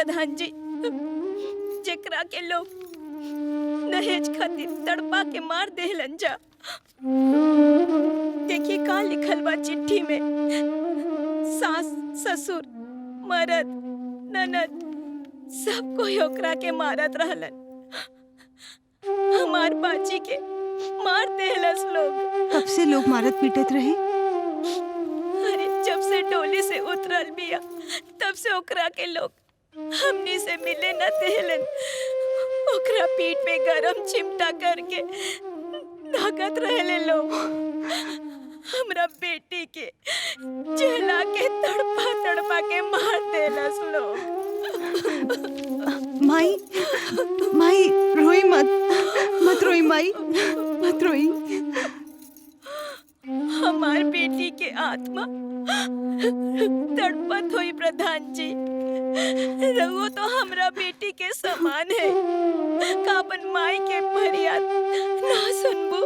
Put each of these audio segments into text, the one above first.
प्रधान जी, जेकरा के लोग दहेज खातिर तड़पा के मार देहलन जा। देखिए का लिखल बा चिट्ठी में। सास, ससुर, मरद, ननद सब कोई ओकरा के मारत रहलन। हमार बाची के मार देहलस लोग। कब से लोग मारत पीटत रहे? अरे जब से डोली से उतरल बिया तब से ओकरा के लोग हमनी से मिले न देहलन। ओकरा पीठ पे गरम चिमटा करके धागत रहले लोग। हमरा बेटी के जला के तड़पा तड़पा के मार देलस लोग। माई, माई रोई मत रोई माई, मत रोई। हमार बेटी के आत्मा तड़पत हुई प्रधान जी। रघु तो हमरा बेटी के समान है। काबन माई के फरियाद ना सुनबो।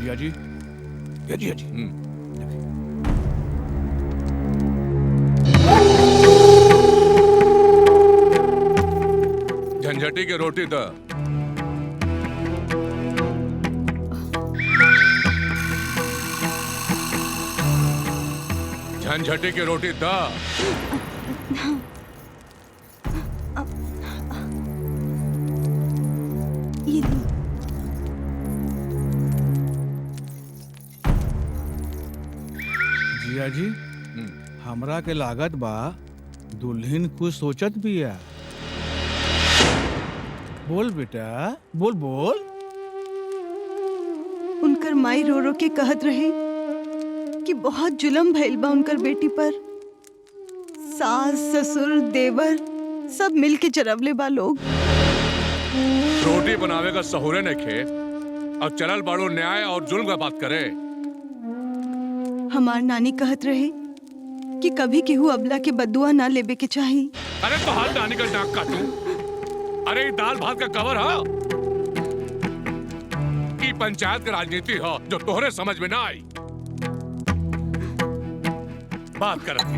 जी जी। झंझटी की रोटी था। झंझटी की रोटी था। जिया जी, हमरा के लागत बा दुल्हन कुछ सोचत बिया। बोल बेटा, बोल बोल। उनकर माई रो रो के कहत रहे कि बहुत जुल्म भइल बा उनकर बेटी पर। सास, ससुर, देवर सब मिल के चरवले बा लोग। रोटी बनावे का सहूरे ने खे और चलल बाड़ो न्याय और जुल्म का बात करे। हमार नानी कहत रहे कि कभी केहू अबला के बदुआ ना लेबे के चाही। अरे तो हाल नानी का नाक काटू। अरे ये दाल भात का कवर है कि पंचायत की राजनीति है जो तोहरे समझ में ना आई। बात कर रही।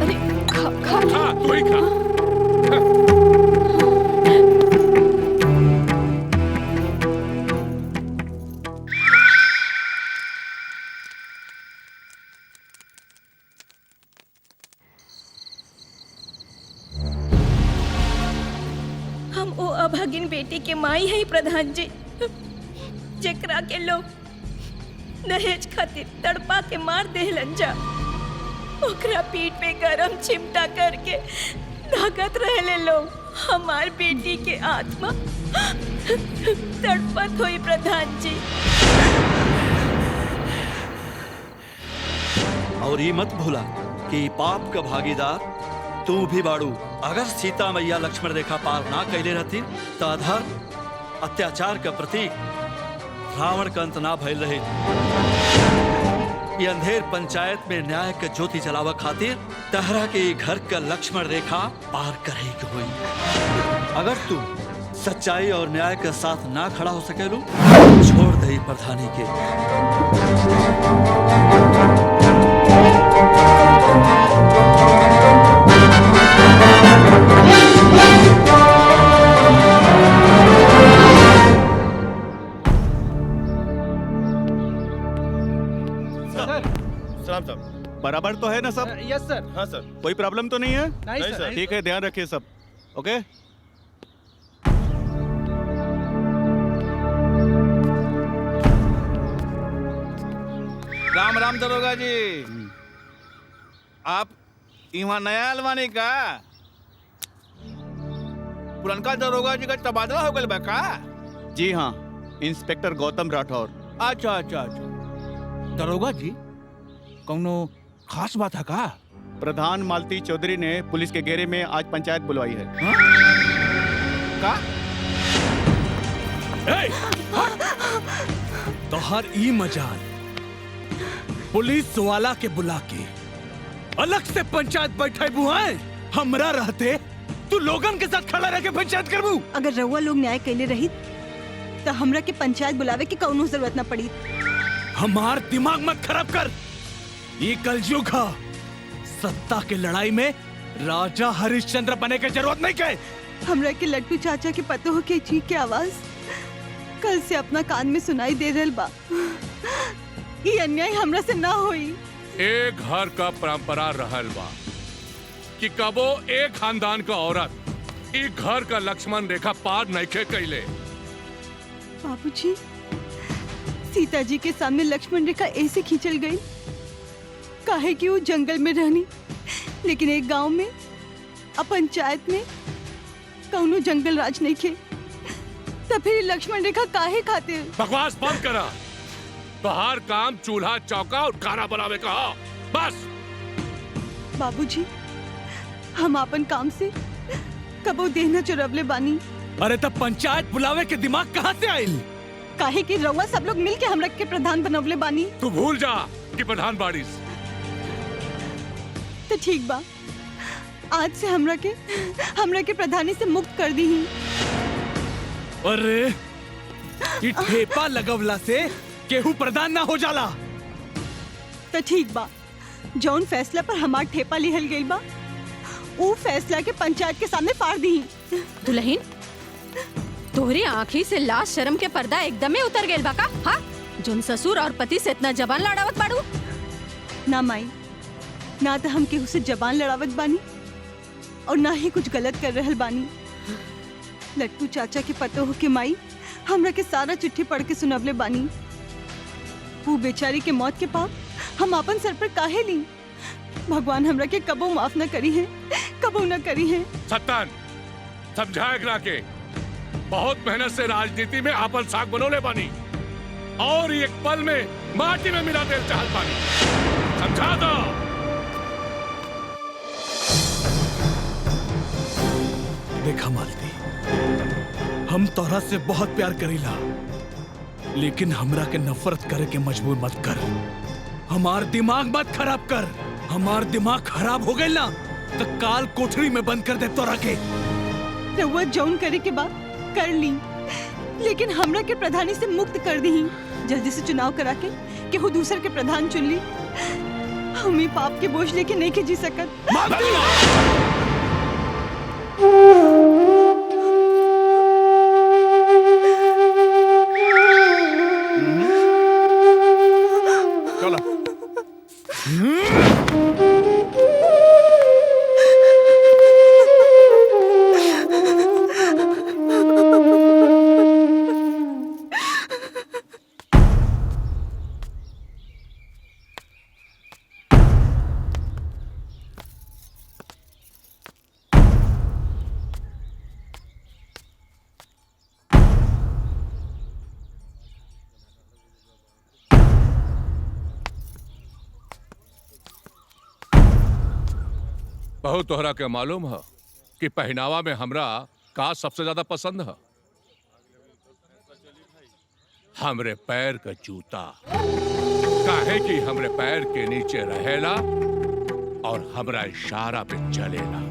अरे खा तू ही खा। अभागिन बेटी के माई है प्रधान जी, जेकरा के लोग दहेज खातिर तड़पा के मार देहलन जा। ओकरा पीठ पे गरम चिमटा करके धागत रहले लोग। हमार बेटी के आत्मा तड़पत हुई प्रधान जी। और ये मत भूला कि पाप का भागीदार तू भी बाड़ू। अगर सीता मैया लक्ष्मण रेखा पार ना कैले रहती तो अधर्म अत्याचार का प्रतीक रावण का अंत ना भइल रहे। ये अंधेर पंचायत में न्याय के ज्योति जलावा खातिर तहरा के घर का लक्ष्मण रेखा पार करे के हुई। अगर तू सच्चाई और न्याय के साथ ना खड़ा हो सकेलू छोड़ दे प्रधानी के। बराबर तो है ना सब? यस सर। हाँ सर। कोई प्रॉब्लम तो नहीं है? नहीं सर। ठीक है, ध्यान रखिए सब। ओके। राम राम दरोगा जी। आप यहाँ नया अलवानी का? पुरनका दरोगा जी का तबादला हो गया का? जी हाँ, इंस्पेक्टर गौतम राठौर। अच्छा अच्छा अच्छा। दरोगा जी कौनो खास बात है का? प्रधान मालती चौधरी ने पुलिस के घेरे में आज पंचायत बुलवाई है। हा? का? तो हर ई मजाल पुलिस वाला के बुला के अलग से पंचायत बैठे बुआए हमरा रहते तू लोगन के साथ खड़ा रह के पंचायत करबू। अगर रउआ लोग न्याय कैले रही तो हमरा के पंचायत बुलावे की कौनो जरूरत न पड़ी। हमार दिमाग मत खराब कर। ये कलयुग है, सत्ता के लड़ाई में राजा हरिश्चंद्र बने के जरूरत नहीं के। हमरा के लट्टू चाचा के पतोह के चीख के आवाज कल से अपना कान में सुनाई दे रहल बा। ये अन्याय हमरा से ना होई। एक घर का परंपरा रहल बा कि कबो एक खानदान का औरत एक घर का लक्ष्मण रेखा पार नइखे कैले। बाबूजी, सीता जी के सामने लक्ष्मण रेखा ऐसे खींचल गई काहे कि वो जंगल में रहनी, लेकिन एक गांव में पंचायत में कौनो जंगल राज नहीं खे, तो फिर लक्ष्मण रेखा काहे खातिर? बकवास बंद करा। तो हर काम चूल्हा चौका और खाना बनावे का हो। बस। बाबूजी, हम अपन काम से कबो देना चुरवले बानी। अरे तब पंचायत बुलावे के दिमाग कहाँ से आइल? काहे कि रउआ सब लोग मिल के हमरा के प्रधान बनवले बानी। तू भूल जा कि प्रधान बारिश। तो ठीक बा, आज से हमरा के प्रधानी से मुक्त कर दी ही। अरे ये ठेपा लगवला से केहू प्रधान ना हो जाला। तो ठीक बा, जौन फैसला पर हमार ठेपा लिहल गइल बा वो फैसला के पंचायत के सामने फाड़ दी। दुल्हन, तोहरी आँखी से लाश शर्म के पर्दा एकदमे उतर गइल बा का? हाँ, जोन ससुर और पति से इतना जबान लड़ावत बाड़ू। ना माई, ना तो हम केहू से जबान लड़ावत बानी और ना ही कुछ गलत कर रहल बानी। लट्टू चाचा के पतोह के माई हमरा के सारा चिट्ठी पढ़ के सुनवले बानी। वो बेचारी के मौत के पाप हम अपन सर पर काहे ली? भगवान हमरा के कबो माफ न करी है, कबो न करी है। सत्तन, समझा एकरा के। बहुत मेहनत से राजनीति में आपन साग बनोले बानी और एक पल में माटी में मिला देल चाहत बानी। समझा दो। देखा मालती, हम तोहरा से बहुत प्यार करीला, लेकिन हमरा के नफरत करे के मजबूर मत कर। हमार दिमाग मत खराब कर। हमार दिमाग खराब हो गई ना तो काल कोठरी में बंद कर दे तोरा के। रउआ जौन करे के बाद कर ली, लेकिन हमरा के प्रधानी से मुक्त कर दी। जल्दी से चुनाव करा के केहू दूसर के प्रधान चुन ली। हम ही पाप के बोझ लेके नहीं के जी सकत। चलो। बहुत तोहरा के मालूम है कि पहनावा में हमरा का सबसे ज्यादा पसंद है? हमरे पैर का जूता। काहे कि हमरे पैर के नीचे रहेला और हमरा इशारा पे चलेला।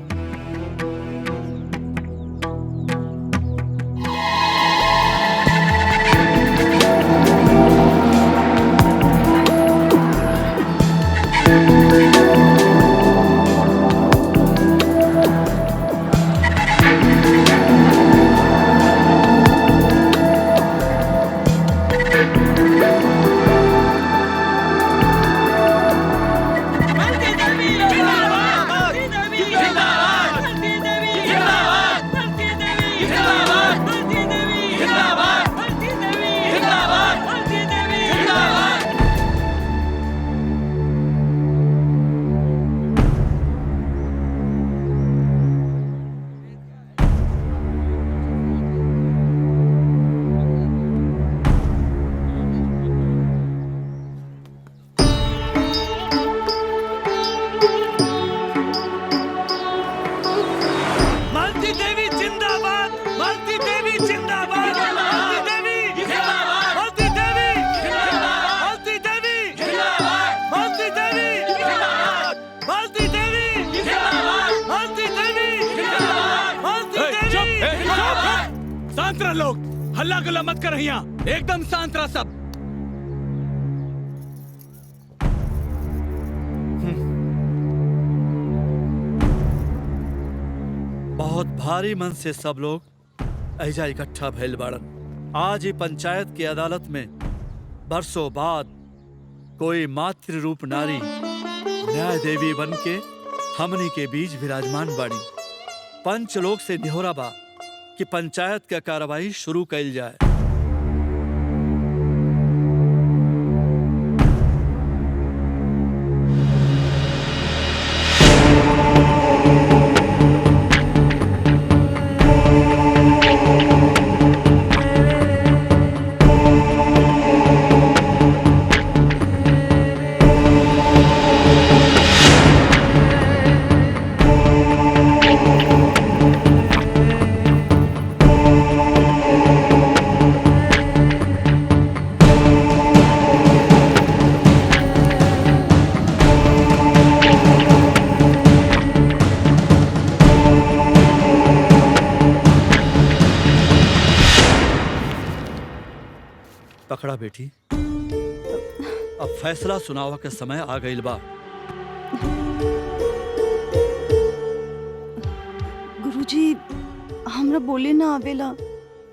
मालती शांत रह लोग, हल्ला गुल्ला मत कर यहाँ, एकदम शांत रह सब। बहुत भारी मन से सब लोग ऐजा इकट्ठा भइल बाड़न। आज ही पंचायत की अदालत में बरसों बाद कोई मातृ रूप नारी न्याय देवी बन के हमनी के बीच विराजमान बाड़ी। पंच लोग से निहोरा बा कि पंचायत का कार्रवाई शुरू कैल जाए। पकड़ा बेटी, अब फैसला सुनावा के समय आ गइल बा। गुरुजी, हमरा बोले ना आवेला,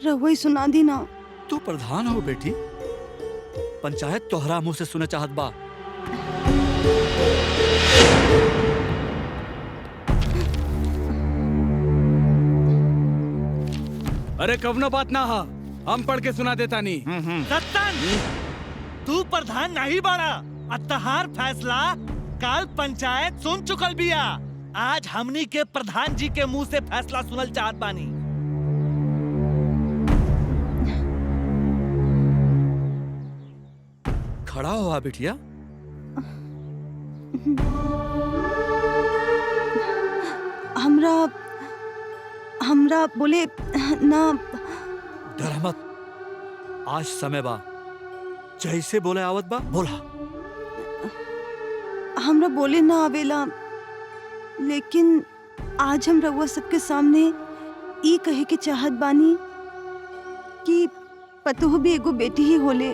रहुआ ही सुना दी ना। तू प्रधान हो बेटी, पंचायत तोहरा मुंह से सुने चाहत बा। अरे कवनो बात ना हा, हम पढ़ के सुना देता नहीं। सत्तन, तू प्रधान नहीं बाड़ा। अतहार फैसला काल पंचायत सुन चुकल बिया। आज हमनी के प्रधान जी के मुंह से फैसला सुनल चाहत बानी। खड़ा हुआ बिटिया। हमरा बोले ना। डर मत, आज समय बा, जैसे बोले आवत बा बोला। हमरा बोले ना आवेला, लेकिन आज हम रउआ सबके सामने ई कहे के चाहत बानी कि पतोह भी एगो बेटी ही होले।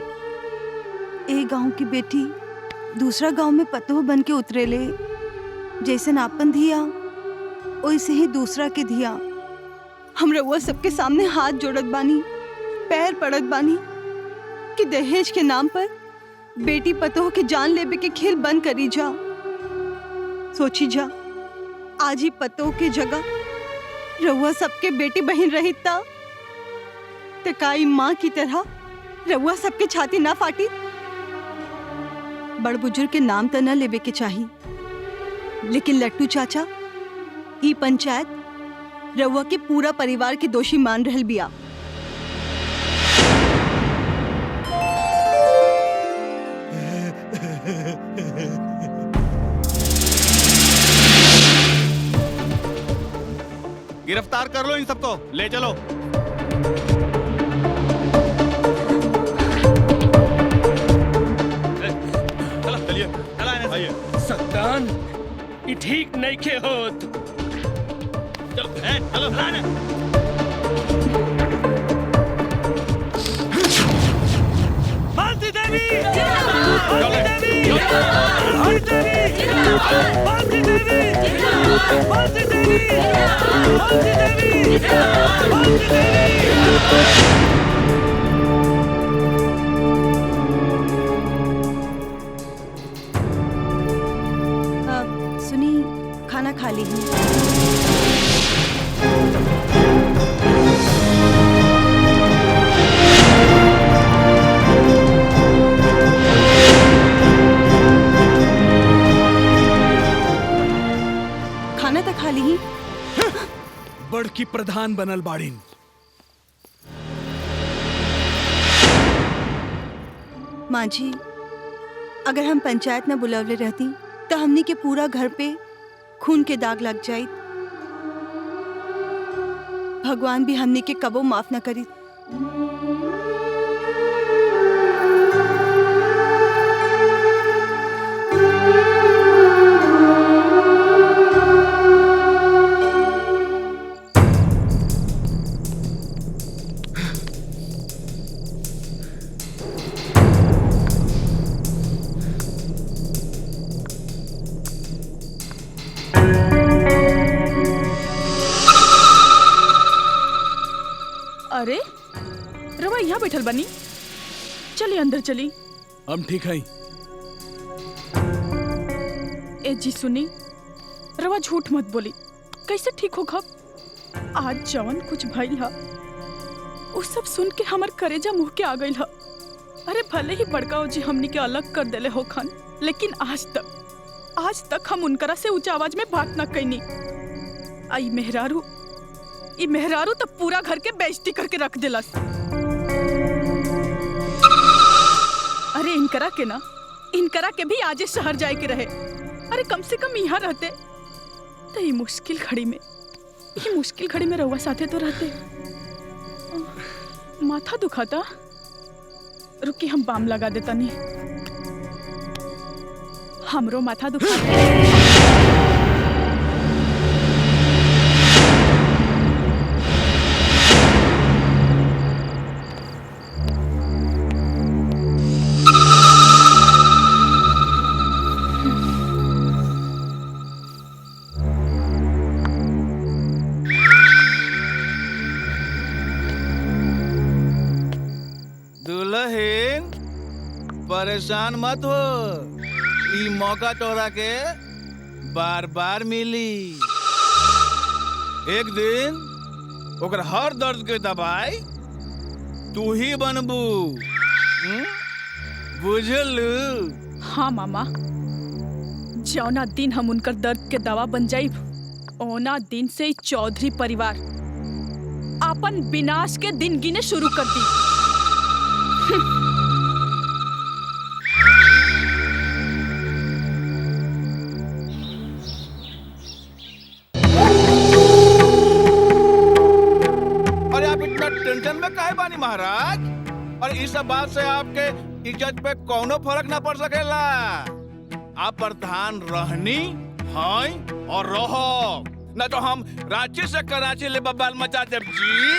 एक गांव की बेटी दूसरा गांव में पतोह बन के उतरेले। जैसे आपन धिया वैसे ही दूसरा के धिया। हम रउआ सबके सामने हाथ जोड़त बानी, पैर पड़त बानी कि दहेज के नाम पर बेटी पतोह के जान लेबे के खेल बंद करी जा। सोची जा, आज ही पतोह के जगह रउआ सबके बेटी बहन रही त काई माँ की तरह रउआ सबके छाती ना फाटी। बड़ बुजुर्ग के नाम तो न लेबे के चाही, लेकिन लट्टू चाचा ई पंचायत रउआ के पूरा परिवार के दोषी मान रहल बिया। गिरफ्तार कर लो इन सबको, ले चलो। चलिए, आइए। सत्तान, ये ठीक नहीं के होत। चलो लाना। मालती देवी, मालती देवी, मालती देवी, मालती देवी, मालती देवी, मालती देवी, मालती देवी। सुनी, खाना खा ली। खाना तो खा ली। बड़की प्रधान बनल बाड़ीन। माँ जी, अगर हम पंचायत न बुलावले रहती तो हमनी के पूरा घर पे खून के दाग लग जाई। भगवान भी हमनी के कबो माफ न करी। अरे रवा यहाँ बैठल बनी, चली अंदर चली। हम ठीक हैं। ए जी सुनी, रवा झूठ मत बोली, कैसे ठीक हो खब? आज जवन कुछ भइल हा वो सब सुन के हमर करेजा मुंह के आ गइल हा। अरे भले ही बड़काओ जी हमनी के अलग कर देले हो खान, लेकिन आज तक हम उनकरा से ऊंचा आवाज में बात न कैनी। आई मेहरारू तब पूरा घर के बेइज्जती करके रख दिलस। अरे इनकरा के भी आजे शहर जाए के रहे। अरे कम से कम यहाँ रहते तो ये मुश्किल घड़ी में रहुआ साथे तो रहते। माथा दुखाता, रुकी हम बाम लगा देता नहीं, हमरो माथा दुखाता। दुल्हन परेशान मत हो, ई मौका तोरा के बार बार मिली। एक दिन ओकर हर दर्द के दवाई तू ही बनबू, बुझलू? हाँ मामा, जौना दिन हम उनकर दर्द के दवा बन जाइब, ओना दिन से ही चौधरी परिवार अपन विनाश के दिन गिने शुरू कर दी। अरे आप इतना टेंशन में काहे बानी महाराज? और इस बात से आपके इज्जत पे कोनो फर्क ना पड़ सकेला। आप प्रधान रहनी हैं और रहो, न तो हम रांची से कराची ले बबाल मचा देव जी।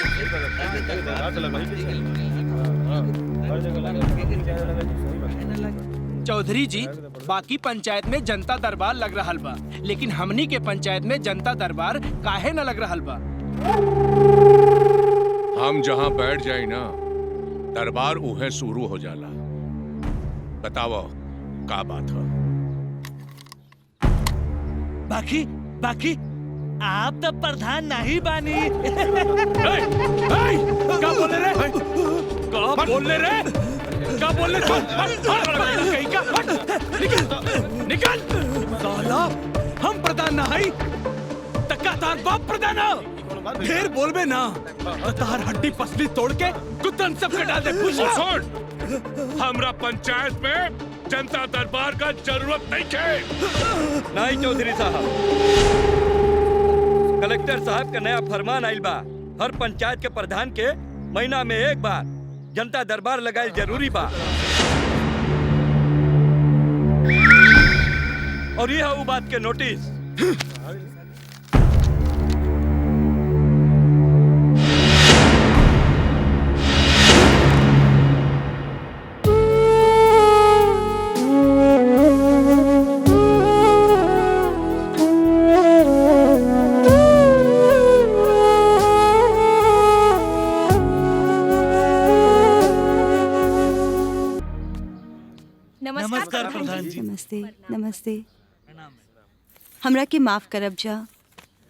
चौधरी जी, बाकी पंचायत में जनता दरबार लग रहा बा, लेकिन हमनी के पंचायत में जनता दरबार काहे न लग रहा बा? हम जहाँ बैठ जाए ना, दरबार उहे शुरू हो जाला। बताओ का बात है? बाकी आप तो प्रधान नहीं बानी। क्या बोल रहे? निकल साला, हम प्रधान ना हई, तक्का तार बाप प्रधान हो। ढेर बोलबे ना तो तार हड्डी पसली तोड़ के कुतन सब कटा दे। सुन, हमरा पंचायत में जनता दरबार का जरूरत नहीं है। नहीं चौधरी साहब, कलेक्टर साहब का नया फरमान आइल बा, हर पंचायत के प्रधान के महीना में एक बार जनता दरबार लगाए जरूरी बा। और यह वो बात के नोटिस। नमस्कार प्रधान जी। नमस्ते। हमरा के माफ करब जा,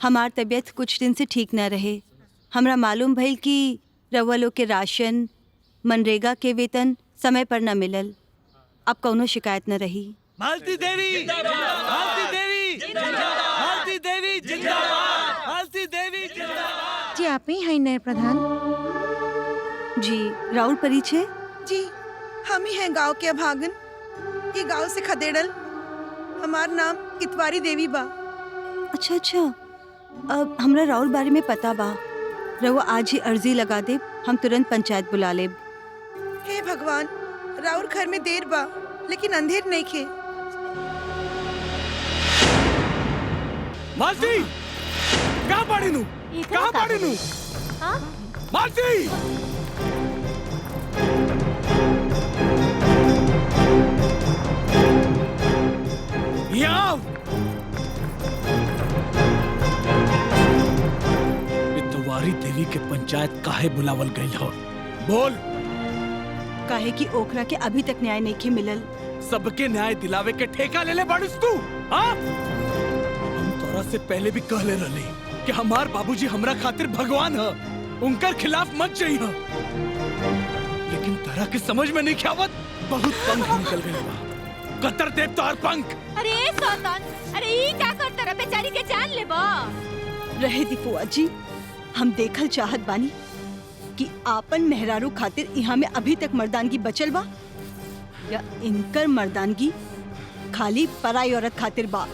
हमार तबीयत कुछ दिन से ठीक न रहे। हमरा मालूम भइल कि रउआ लोग के राशन, मनरेगा के वेतन समय पर न मिलल। अब कौनो शिकायत न रही। मालती देवी जिंदाबाद, मालती देवी जिंदाबाद, मालती देवी जिंदाबाद, मालती देवी जिंदाबाद। जी आप ही हैं नए प्रधान? जी, राउर परिचय? जी हम ही हैं गांव के अभागन, ये गांव से खदेड़ल। हमार नाम इतवारी देवी बा। अच्छा, अब हमरा राउर बारे में पता बा। रउआ आज ही अर्जी लगा दे, हम तुरंत पंचायत बुला लेब। हे भगवान, राउर घर में देर बा लेकिन अंधेर नहीं खे। मालती, कहाँ पड़ी नू? मालती! यहाँ इतवारी देवी के पंचायत काहे बुलावल गई हो? बोल। काहे कि ओकरा के अभी तक न्याय नहीं मिलल। सबके न्याय दिलावे के ठेका ले ले बाड़िस तू, हाँ? हम तोरा से पहले भी कहले रहली कि हमार बाबूजी हमरा खातिर भगवान है, उनकर खिलाफ मत जाइए। लेकिन तरह के समझ में नहीं आवत, बहुत पंख निकल गए बा। कतर देव तोहर पंख। अरे सौतन, अरे ई क्या करता रे? बेचारी के जान लेबा। रहे दी फुआ जी, हम देखल चाहत बानी कि आपन मेहरारू खातिर यहाँ में अभी तक मर्दानगी बचल बा या इनकर मर्दानगी खाली पराई औरत खातिर बा।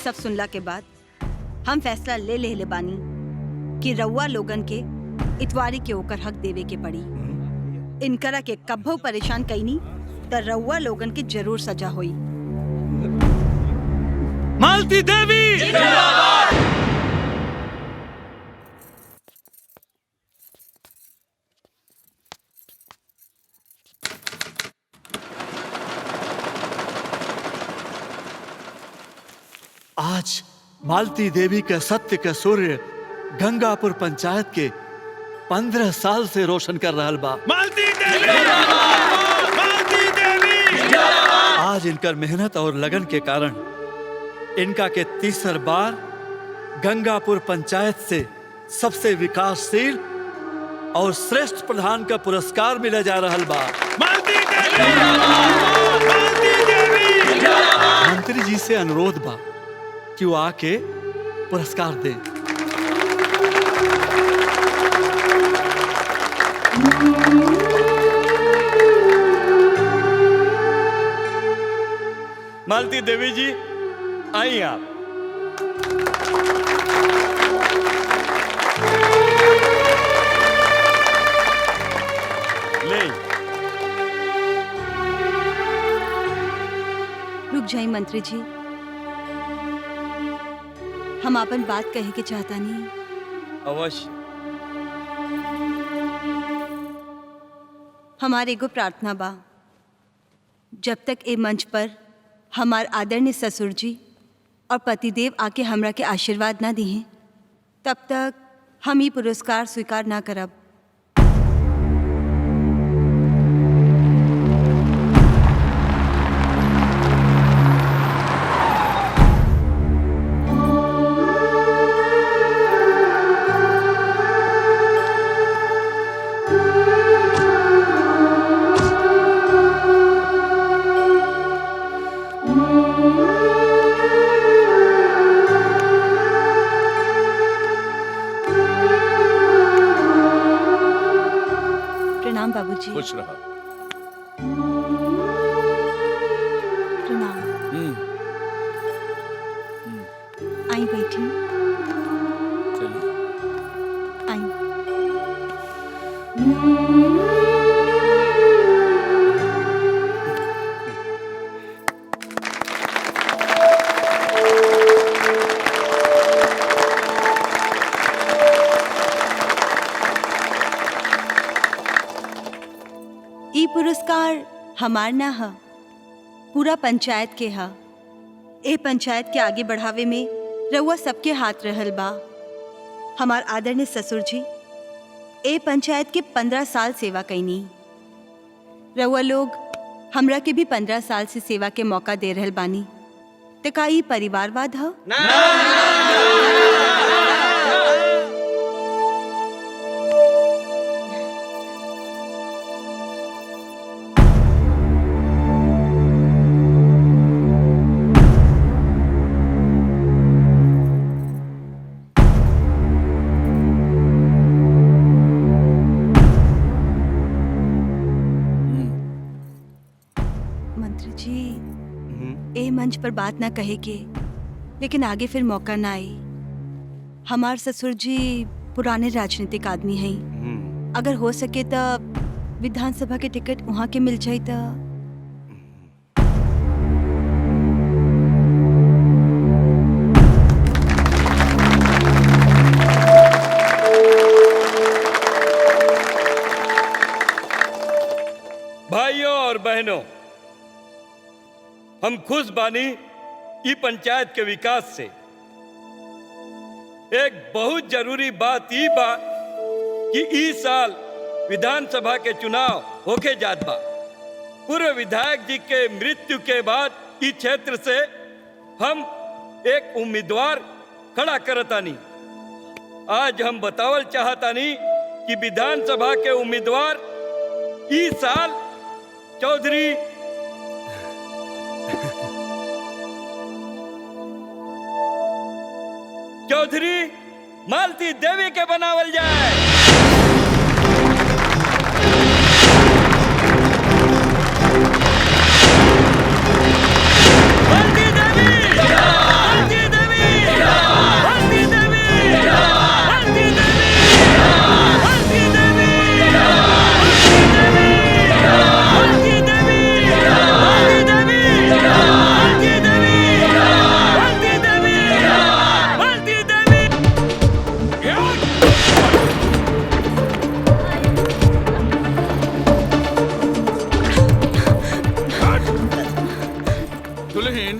सब सुनला के बाद हम फैसला ले ले बानी कि रउआ लोगन के इतवारी के ओकर हक देवे के पड़ी। इनकरा के कब्बो परेशान कईनी त रउआ लोगन के जरूर सजा होई। मालती देवी जिंदाबाद। आज मालती देवी के सत्य के सूर्य गंगापुर पंचायत के 15 साल से रोशन कर रहल बा। मालती देवी मालती देवी। आज इनकर मेहनत और लगन के कारण इनका के तीसर बार गंगापुर पंचायत से सबसे विकासशील और श्रेष्ठ प्रधान का पुरस्कार मिले जा रहल बा। मालती देवी मालती देवी। मंत्री जी से अनुरोध बा कि वो आके पुरस्कार दे। मालती देवी जी आई आप। ले रुक जाई मंत्री जी, हम अपन बात कहे के चाहता नहीं। अवश्य। हमारे एगो प्रार्थना बा, जब तक ए मंच पर हमार आदरणीय ससुर जी और पतिदेव आके हमरा के आशीर्वाद ना दिए, तब तक हम ये पुरस्कार स्वीकार ना करब। प्रणाम बाबूजी। खुश रहा। प्रणाम। आई बैठी। चलिए। आई। ई पुरस्कार हमार ना ह, पूरा पंचायत के ह। ए पंचायत के आगे बढ़ावे में रउआ सबके हाथ रहल बा। हमार आदरणीय ससुर जी ए पंचायत के 15 साल सेवा कईनी। रउआ लोग हमरा के भी 15 साल से सेवा के मौका दे रहल बानी। त का ई परिवारवाद ह? पर बात ना कहे के, लेकिन आगे फिर मौका ना आई। हमार ससुर जी पुराने राजनीतिक आदमी हैं। अगर हो सके तो विधानसभा के टिकट वहाँ के मिल जाए तो। भाइयों और बहनों, हम खुश बानी ई पंचायत के विकास से। एक बहुत जरूरी बात ई बा कि ई साल विधानसभा के चुनाव होके जात बा। पूर्व विधायक जी के मृत्यु के बाद इस क्षेत्र से हम एक उम्मीदवार खड़ा करतानी। आज हम बतावल चाहतानी कि विधानसभा के उम्मीदवार इस साल चौधरी मालती देवी के बनावल जाए। मालती देवी, मालती देवी, मालती देवी, मालती देवी, मालती देवी, मालती देवी, मालती देवी, मालती देवी, मालती देवी, मालती देवी, दुल्हन,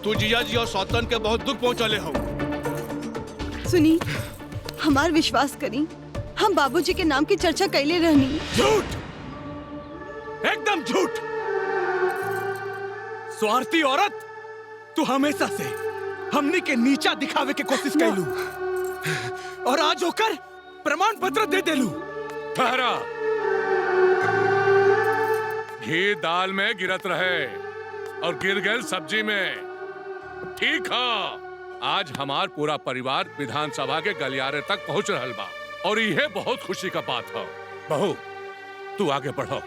तू जिया जी और सौतन के बहुत दुख पहुंचाले हो। सुनी, हमार विश्वास करी, हम बाबूजी के नाम की चर्चा कैले रहनी। झूठ, एकदम झूठ। स्वार्थी औरत, तू हमेशा से हमनी के नीचा दिखावे के कोशिश कैलू और आज होकर प्रमाण पत्र दे देलू। ठहरा। घी दाल में गिरत रहे और गिर गए सब्जी में। ठीक है, आज हमार पूरा परिवार विधानसभा के गलियारे तक पहुंच रहल बा और यह बहुत खुशी का बात है। बहू, तू आगे बढ़ो।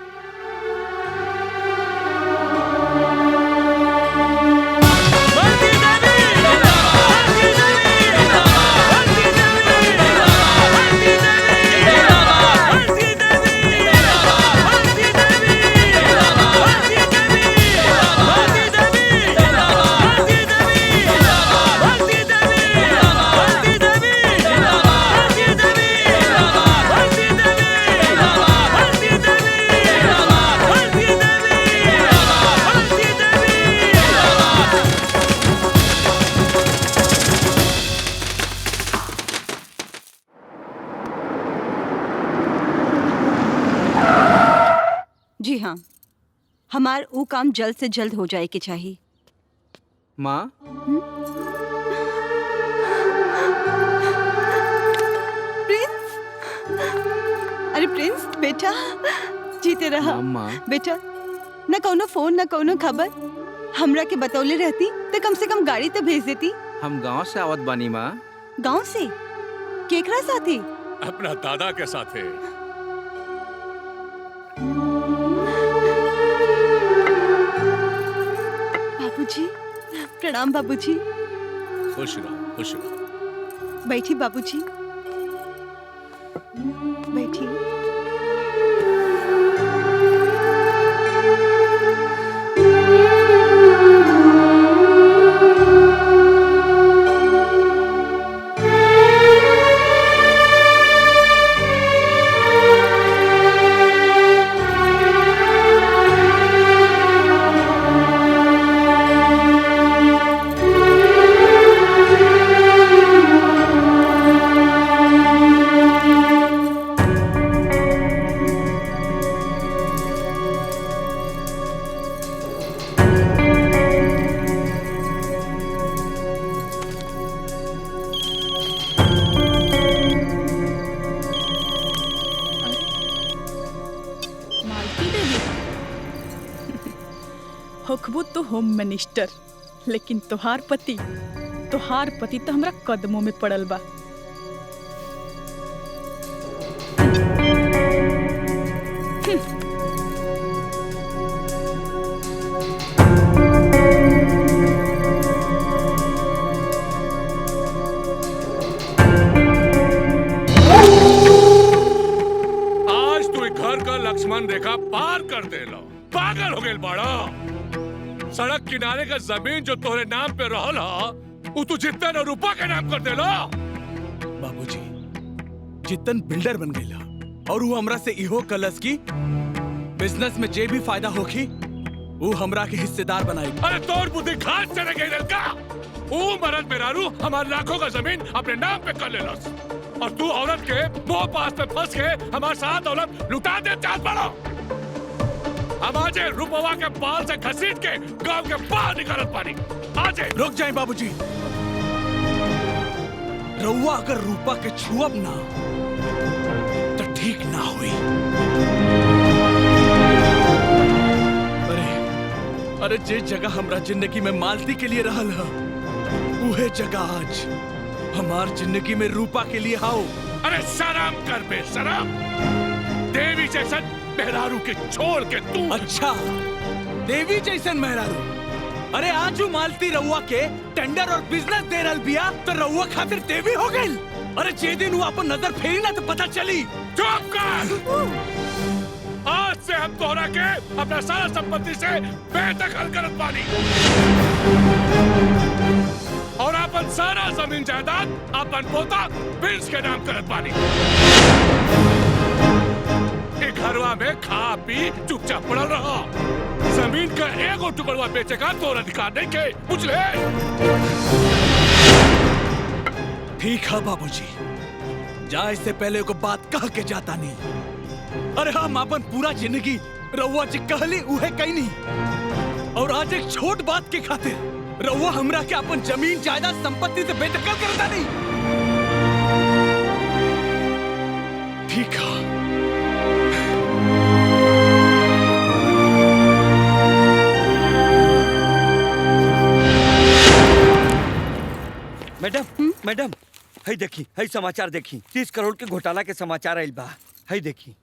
जी हाँ, हमार वो काम जल्द से जल्द हो जाए के चाहिए। माँ, प्रिंस, अरे प्रिंस बेटा, जीते रहा। माँ। बेटा, न कोनो फोन न कोनो खबर, हमरा के बतौले रहती तो कम से कम गाड़ी तो भेज देती। हम गांव से आवत बानी माँ। गांव से? केकरा साथी? अपना दादा के साथ है। बाबूजी, प्रणाम बाबूजी। खुश रहो, खुश रहो। बैठी बाबूजी, बैठी। होखबू तो होम मिनिस्टर, लेकिन तोहार पति तो हमरा कदमों में पड़ल बा। घर का लक्ष्मण रेखा पार कर दे लो। पागल हो गए बड़ा। सड़क किनारे का जमीन जो तोरे नाम पे रहल हा, वो तू जितन और रूपा के नाम कर दे लो। बाबूजी, जितन बिल्डर बन गई और वो हमरा से इहो कलस की बिजनेस में जे भी फायदा होगी वो हमरा के हिस्सेदार बनाई। अरे तोर बुद्धि घास चढ़ गई लड़का। वो मरद बेरारू हमारे लाखों का जमीन अपने नाम पे कर लेलस और तू औरत के मोह पास में फंस के हमारे साथ औरत लुटा दे चाल पड़ो। हम आज रुपवा के बाल से घसीट के गांव के बाहर निकालत पानी। आज रुक जाए बाबूजी। रउआ अगर रूपा के छुअब ना तो ठीक ना हुई। अरे जे जगह हमरा जिंदगी में मालती के लिए रहल है, उहे जगह आज हमार जिंदगी में रूपा के लिए हाउ। अरे शर्म कर बे शर्म। देवी जैसन मेहरारू के छोड़ के तू। अच्छा, देवी जैसन मेहरारू। अरे आज वो मालती रउआ के टेंडर और बिजनेस दे रहल बिया तो रउआ खातिर देवी हो गई। अरे जे दिन वो अपन नजर फेरी ना तो पता चली। चुप कर। आज से हम तोहरा के अपना सारा संपत्ति से बेदखल करत पानी और अपन सारा जमीन जायदाद अपन पोता प्रिंस के नाम करत पानी। घरवा में खा पी चुपचाप पड़ा रहा। जमीन का एगो टुकड़वा बेचे का तोर अधिकार नहीं के। पूछ ले। ठीक है बाबूजी, जाए से पहले को बात कह के जाता नहीं। अरे हम अपन पूरा जिंदगी रउआ जी कहली उहे कहीं नहीं और आज एक छोट बात के खातिर रउआ हमरा के अपन जमीन जायदाद संपत्ति से बेदखल करता नहीं। ठीक है। मैडम मैडम, हई देखी, हई समाचार देखी। 30 करोड़ के घोटाला के समाचार आइल बा। हई देखी।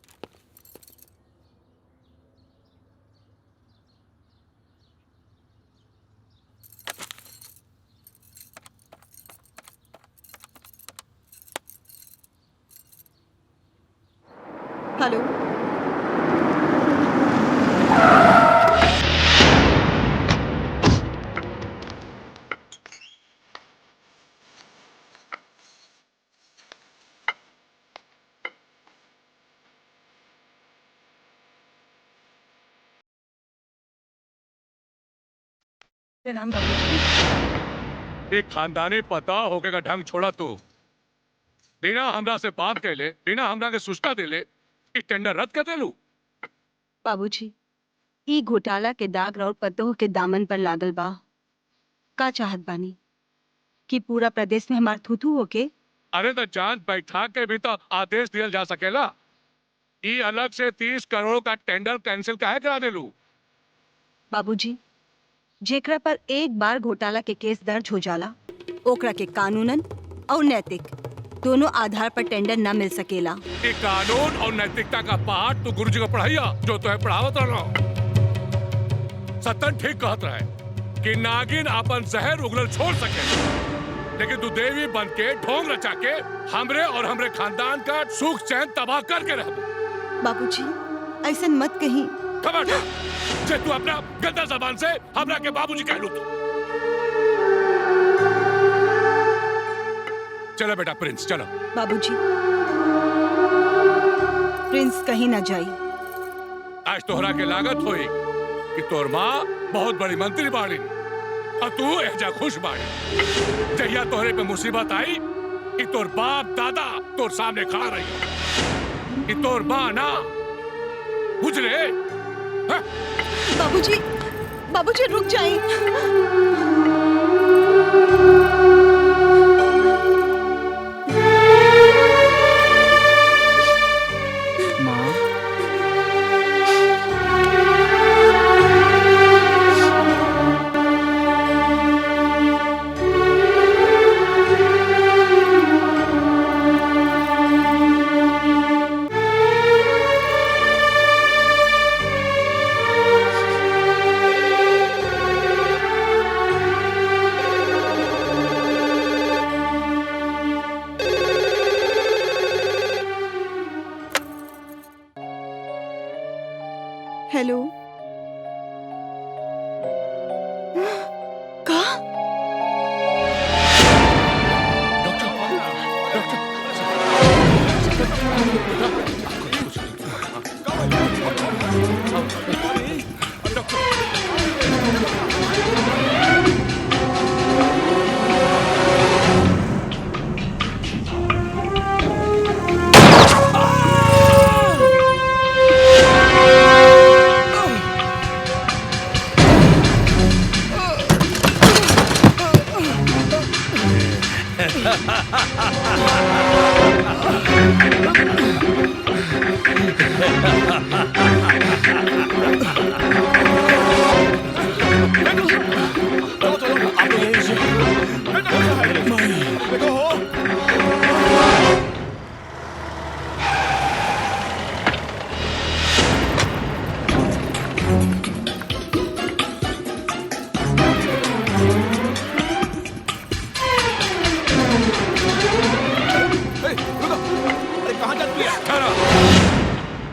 हेलो, एक खानदानी पता होके का ढंग छोड़ा तू। बिना हमरा से बात कर ले, बिना हमरा के सूचना दे ले, ई टेंडर रद्द कर दे लू। बाबूजी, ई घोटाला के दाग और पतोह के दामन पर लागल बा। का चाहत बानी कि पूरा प्रदेश में हमार थूथू होके? अरे तो जांच बैठा के भी तो आदेश दिया जा सकेला। ई अलग से 30 करोड़ का टेंडर कैंसिल काहे करा दे लू? बाबूजी, जेकरा पर एक बार घोटाला के केस दर्ज हो जाला, ओकरा के कानूनन और नैतिक दोनों आधार पर टेंडर न मिल सकेला। ये कानून और नैतिकता का पाठ तो गुरुजी को पढ़ाइया जो तो है पढ़ावत रहा। सत्तन ठीक कहत रहे कि नागिन अपन जहर उगलल छोड़ सके, लेकिन तू देवी बन के ढोंग रचा के हमरे और हमरे खानदान का सुख चैन तबाह करके रह। बाबूजी, ऐसा मत कहीं। खबर जे तू अपना गंदा जबान से हमरा के बाबूजी कह लू तो। चलो बेटा प्रिंस चलो। बाबूजी, प्रिंस कहीं न जाई। आज तोहरा के लागत होई कि तोर माँ बहुत बड़ी मंत्री बाड़ी और तू एजा खुश बाड़ी। जहिया तोहरे पे मुसीबत आई कि तोर बाप दादा तोर सामने खड़ा रही कि तोर माँ ना बुझले। बाबूजी, बाबूजी रुक जाइए। हेलो। कहा?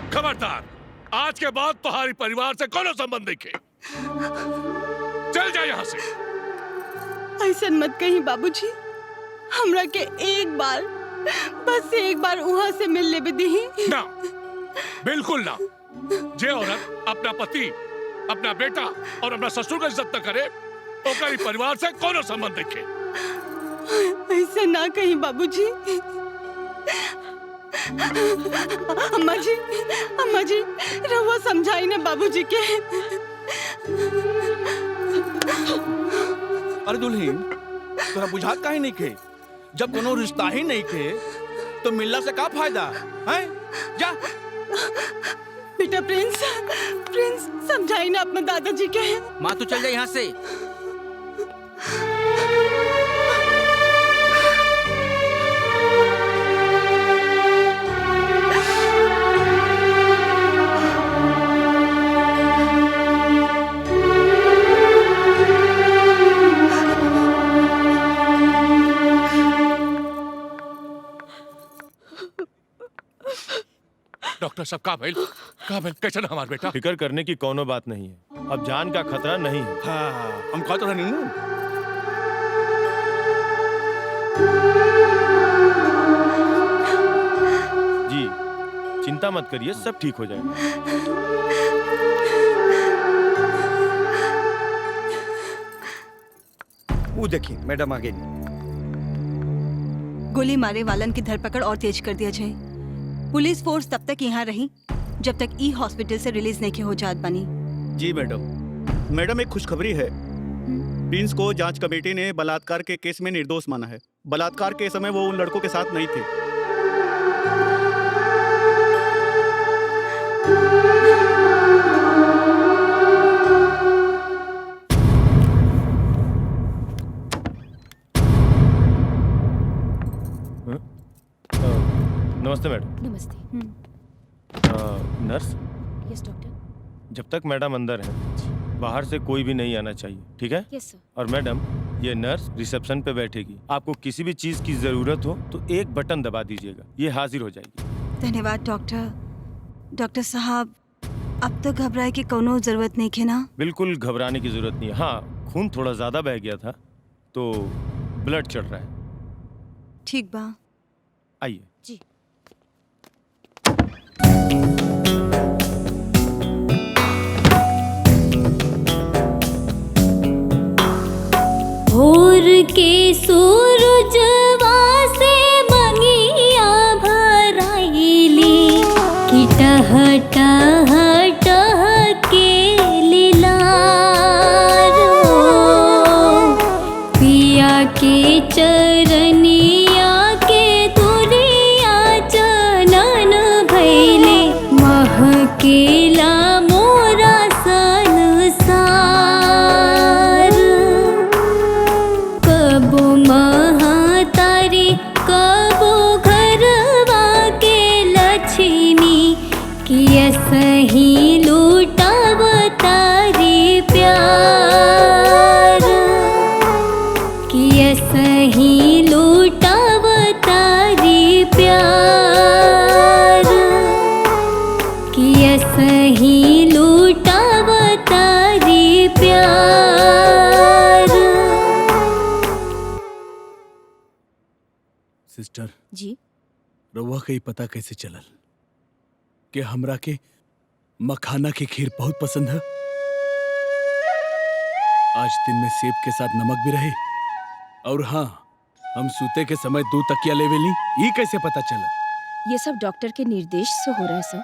खबरदार, आज के बाद तुम्हारी परिवार से कोनो संबंध देखे। चल जा यहाँ से। ऐसा मत कहीं बाबूजी, हमरा के एक बार, बस एक बार वहाँ से मिलने भी दी। ना, बिल्कुल ना। जे औरत अपना पति, अपना बेटा और अपना ससुर का इज्जत न करे, ओकरी परिवार से कोनो संबंध देखे। ऐसा ना कहीं बाबूजी। अम्मा जी रहुआ समझाई ना बाबूजी के। अरे दुल्हन, तोरा बुझात काहे नहीं खे? जब कोनो रिश्ता ही नहीं खे तो मिलना से का फायदा है? जा। बेटा प्रिंस समझाई ना अपने दादाजी के। माँ तू चल जा यहाँ से। डॉक्टर साहब का भइल कैसे ना हमार बेटा? फिक्र करने की कोनो बात नहीं है, अब जान का खतरा नहीं है। हाँ, हम कहते रहे नीनू। जी चिंता मत करिए, सब ठीक हो जाएगा। वो देखिए मैडम आगे। गोली मारे वालन की धरपकड़ और तेज कर दिया जाए। पुलिस फोर्स तब तक यहाँ रही जब तक ई हॉस्पिटल से रिलीज नहीं हो जात बनी। जी मैडम एक खुशखबरी है। प्रिंस को जांच कमेटी ने बलात्कार के केस में निर्दोष माना है। बलात्कार के समय वो उन लड़कों के साथ नहीं थे। नमस्ते मैडम। नमस्ते। नर्स। Yes doctor. जब तक मैडम अंदर है बाहर से कोई भी नहीं आना चाहिए, ठीक है? यस सर। और मैडम ये नर्स रिसेप्शन पे बैठेगी, आपको किसी भी चीज की जरूरत हो तो एक बटन दबा दीजिएगा, ये हाजिर हो जाएगी। धन्यवाद डॉक्टर साहब। अब तो घबराए की कोनो जरूरत नहीं है ना? बिल्कुल घबराने की जरूरत नहीं है। हाँ, खून थोड़ा ज्यादा बह गया था तो ब्लड चढ़ रहा है। ठीक बा, आइए। जी। भोर के सूरजवा से मंगिया भराइली कि टह टह टह के लीलारो पिया के चरनिया के तुरिया चनन भैले महकेला मोरा संसार। कबो महातारी कबो घरवा के लक्ष्मी कि सही लूटाव तारी प्यार कि सही लूटाव तारी प्यार कि असही लूटावतारी प्यार। सिस्टर जी रउआ के ही पता कैसे चलल कि हमरा के मखाना की खीर बहुत पसंद है? आज दिन में सेब के साथ नमक भी रहे, और हाँ, हम सूते के समय 2 तकिया लेवेली। ये कैसे पता चला? ये सब डॉक्टर के निर्देश से हो रहा है सर।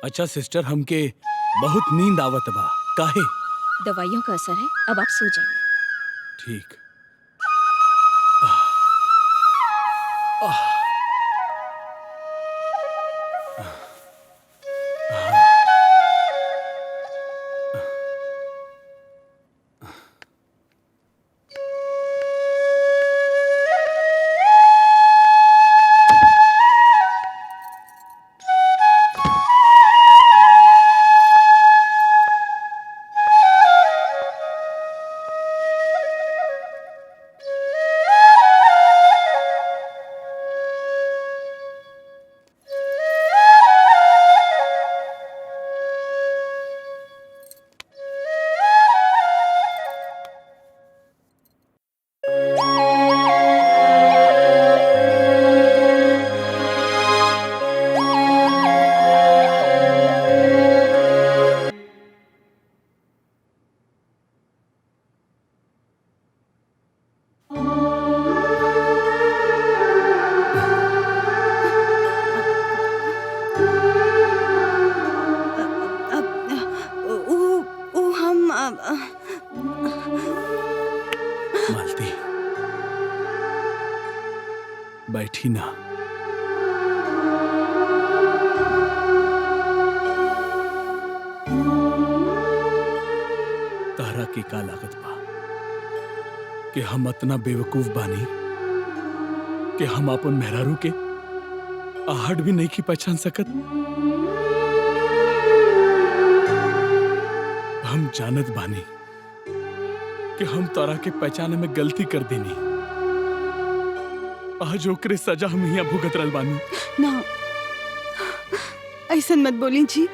अच्छा सिस्टर, हमके बहुत नींद आवत बा। काहे? दवाइयों का असर है, अब आप सो जाइए। ठीक। मालती, बैठी ना। तारा की का लागत बा कि हम इतना बेवकूफ बानी कि हम अपन मेहरारू के आहट भी नहीं की पहचान सकत। हम जानत बानी कि हम तारा के पहचाने में गलती कर देनी। आज ओकरे सजा हम यहाँ भुगत रहल बानी। ना, ऐसा मत बोली जी।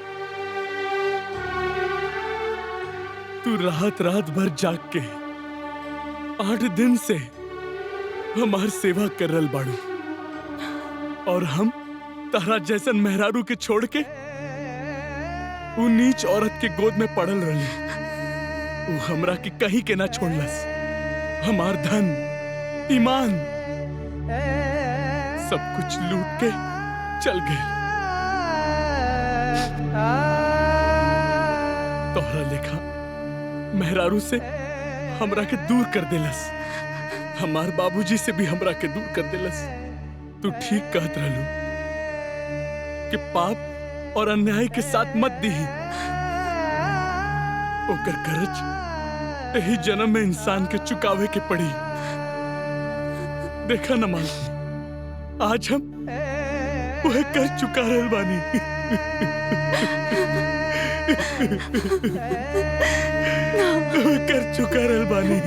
तू रात रात भर जाग के 8 दिन से हमार सेवा कर रहल बाड़ू, और हम तारा जैसन मेहरारू के छोड़ के वो नीच औरत के गोद में पड़ल रही। वो हमरा की कहीं के ना छोड़लस। हमार धन, ईमान, सब कुछ लूट के चल गए। तोहरा लेखा मेहरारू से हमरा के दूर कर देलस। हमार बाबूजी से भी हमरा के दूर कर देलस। तू ठीक कहत रहलू कि पाप और अन्याय के साथ मत दीही। ओकर कर्ज यही जन्म में इंसान के चुकावे के पड़ी। देखा न मालती, आज हम वह कर चुका रहल बानी। वह कर चुका रहल बानी।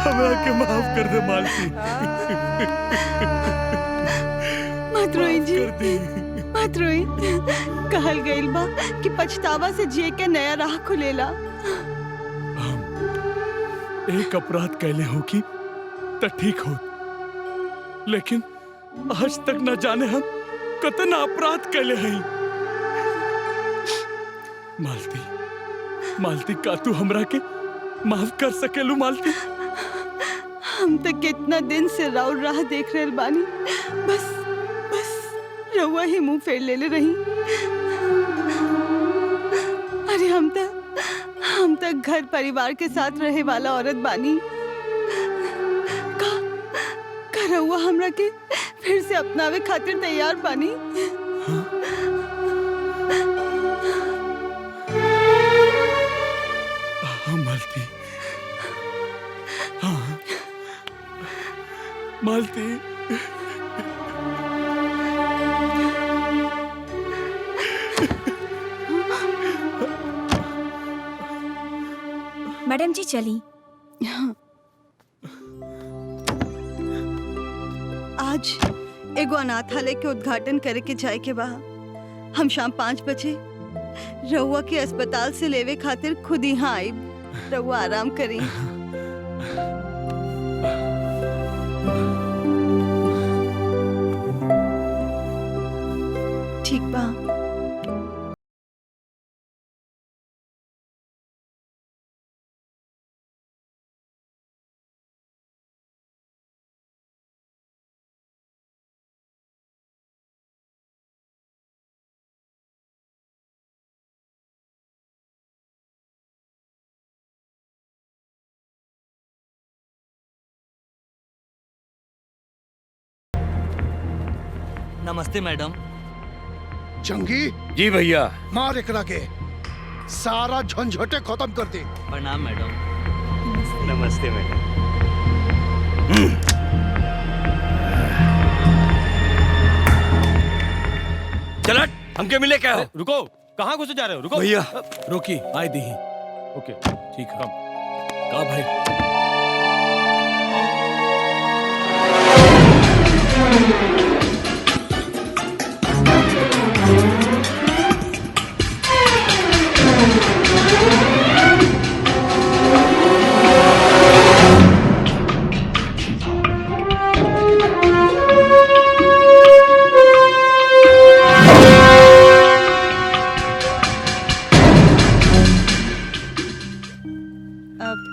हमरा के माफ कर दे मालती। मत रोई जी, मत रोई। कहल गइल बा कि पछतावा से जिए के नया राह खुलेला। एक अपराध कैले हो कि त ठीक हो, लेकिन आज तक न जाने हम कतना अपराध कैले हई। मालती, मालती, का तू हमरा के माफ कर सकेलू मालती? हम तो कितना दिन से राउर राह देख रहे बानी। बस रउआ ही मुंह फेर ले रही। अरे हम तो घर परिवार के साथ रहे वाला औरत बानी। का रउआ हमरा के फिर से अपनावे खातिर तैयार बानी? हाँ मालती, हाँ मालती। मैडम जी चली। आज एगो अनाथालय के उद्घाटन करे के जाए के बा। हम शाम 5 बजे रउआ के अस्पताल से लेवे खातिर खुद यहाँ आइब। रउआ आराम करी। ठीक बा। नमस्ते मैडम। जंगी जी भैया। मार एकरा के, सारा झंझटे खत्म कर दे। प्रणाम मैडम। नमस्ते मैडम। चलट हमके मिले क्या हो? रुको, कहाँ घुसे जा रहे हो? रुको भैया। रोकी आए दी। ओके ठीक है। का भाई?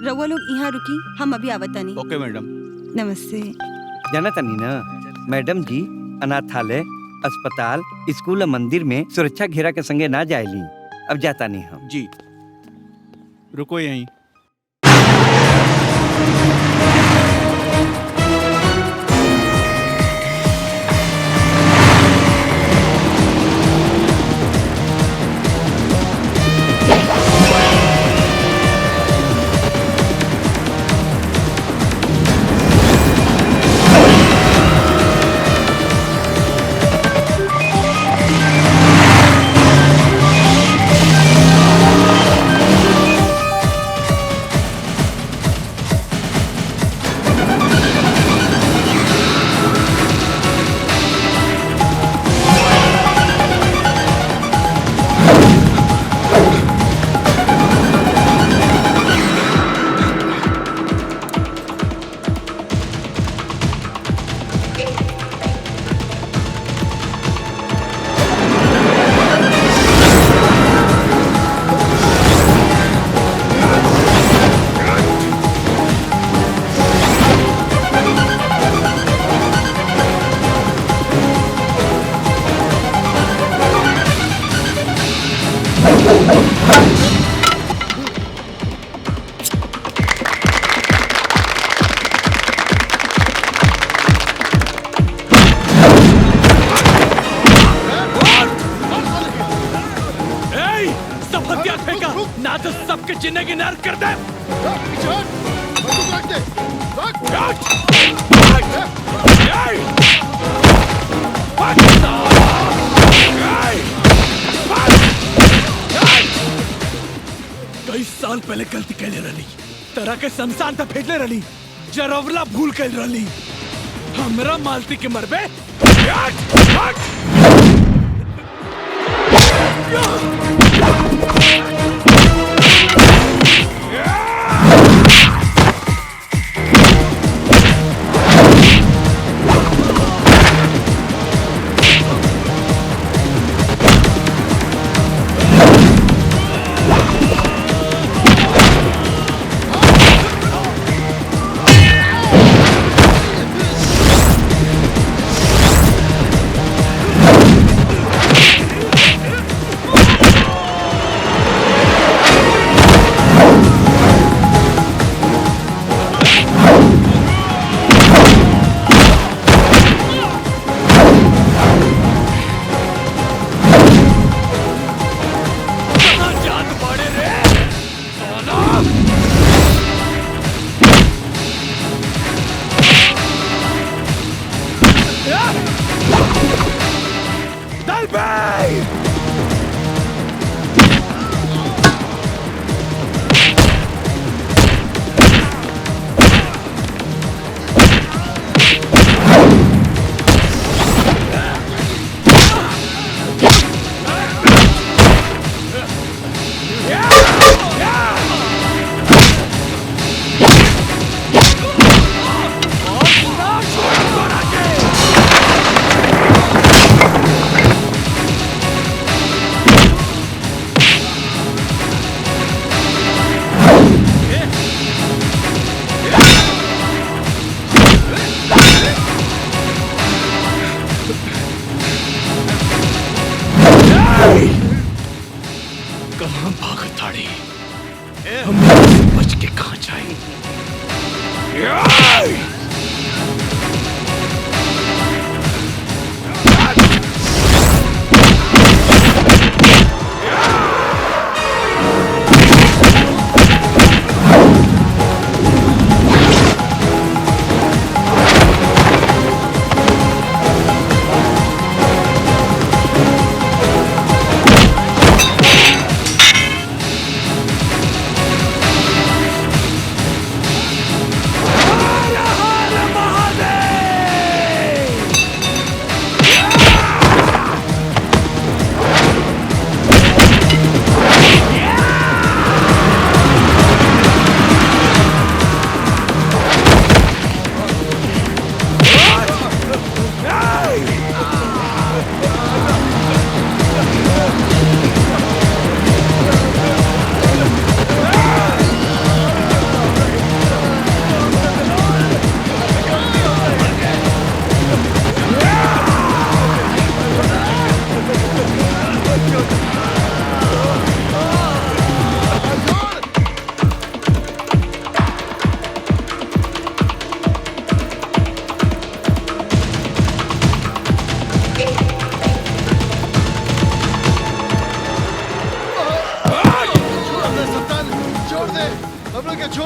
रउआ लोग यहाँ रुकी, हम अभी आवतानी। ओके मैडम। नमस्ते। जाना तानी ना मैडम जी, अनाथालय, अस्पताल, स्कूल और मंदिर में सुरक्षा घेरा के संगे ना जायली। अब जाता नहीं हम। जी रुको यहीं। ना तो सबके चिन्ह की नर्क कर दे। कई साल पहले गलती कैले रही, तरह के शमशान तक भेजले रही, जरवला भूल कर रही। हमरा मालती के मरबे।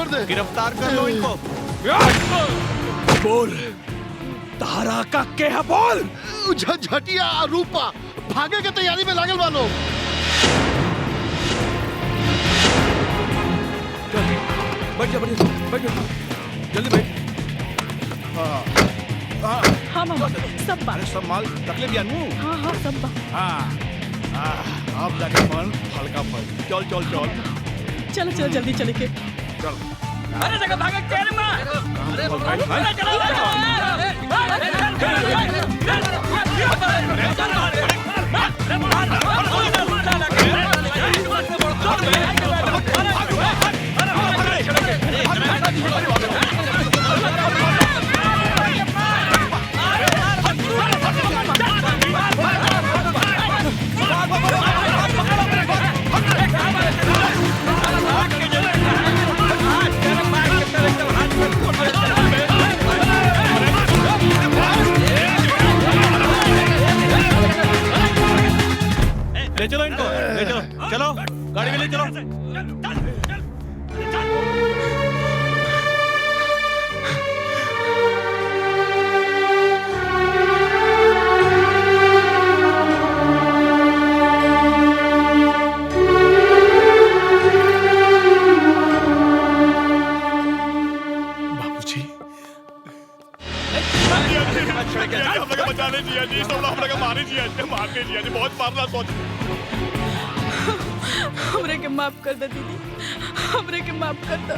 छोड़ दे। गिरफ्तार कर लो इनको। बोल, तारा का के है बोल। झटिया रूपा भागे के तैयारी में लागल वालो। बैठ जा, बैठ जा, जल्दी बैठ। हाँ मामा, सब बात। अरे सब माल रख ले दिया नू। हाँ हाँ सब बात। अब जाके मन हल्का पड़। चल चल चल। चलो चलो जल्दी चले के। चल। अरे जगह भागे तेरे माँ। अरे चलो। ले चलो इनको, ले चलो, चलो गाड़ी में ले चलो। बाबूजी, बचाने जिया जी, सब लोग मारे जिया जी, मारने जिया जी, बहुत मारना सोच। हमरे के माफ कर दे दीदी, हमरे के माफ कर दे।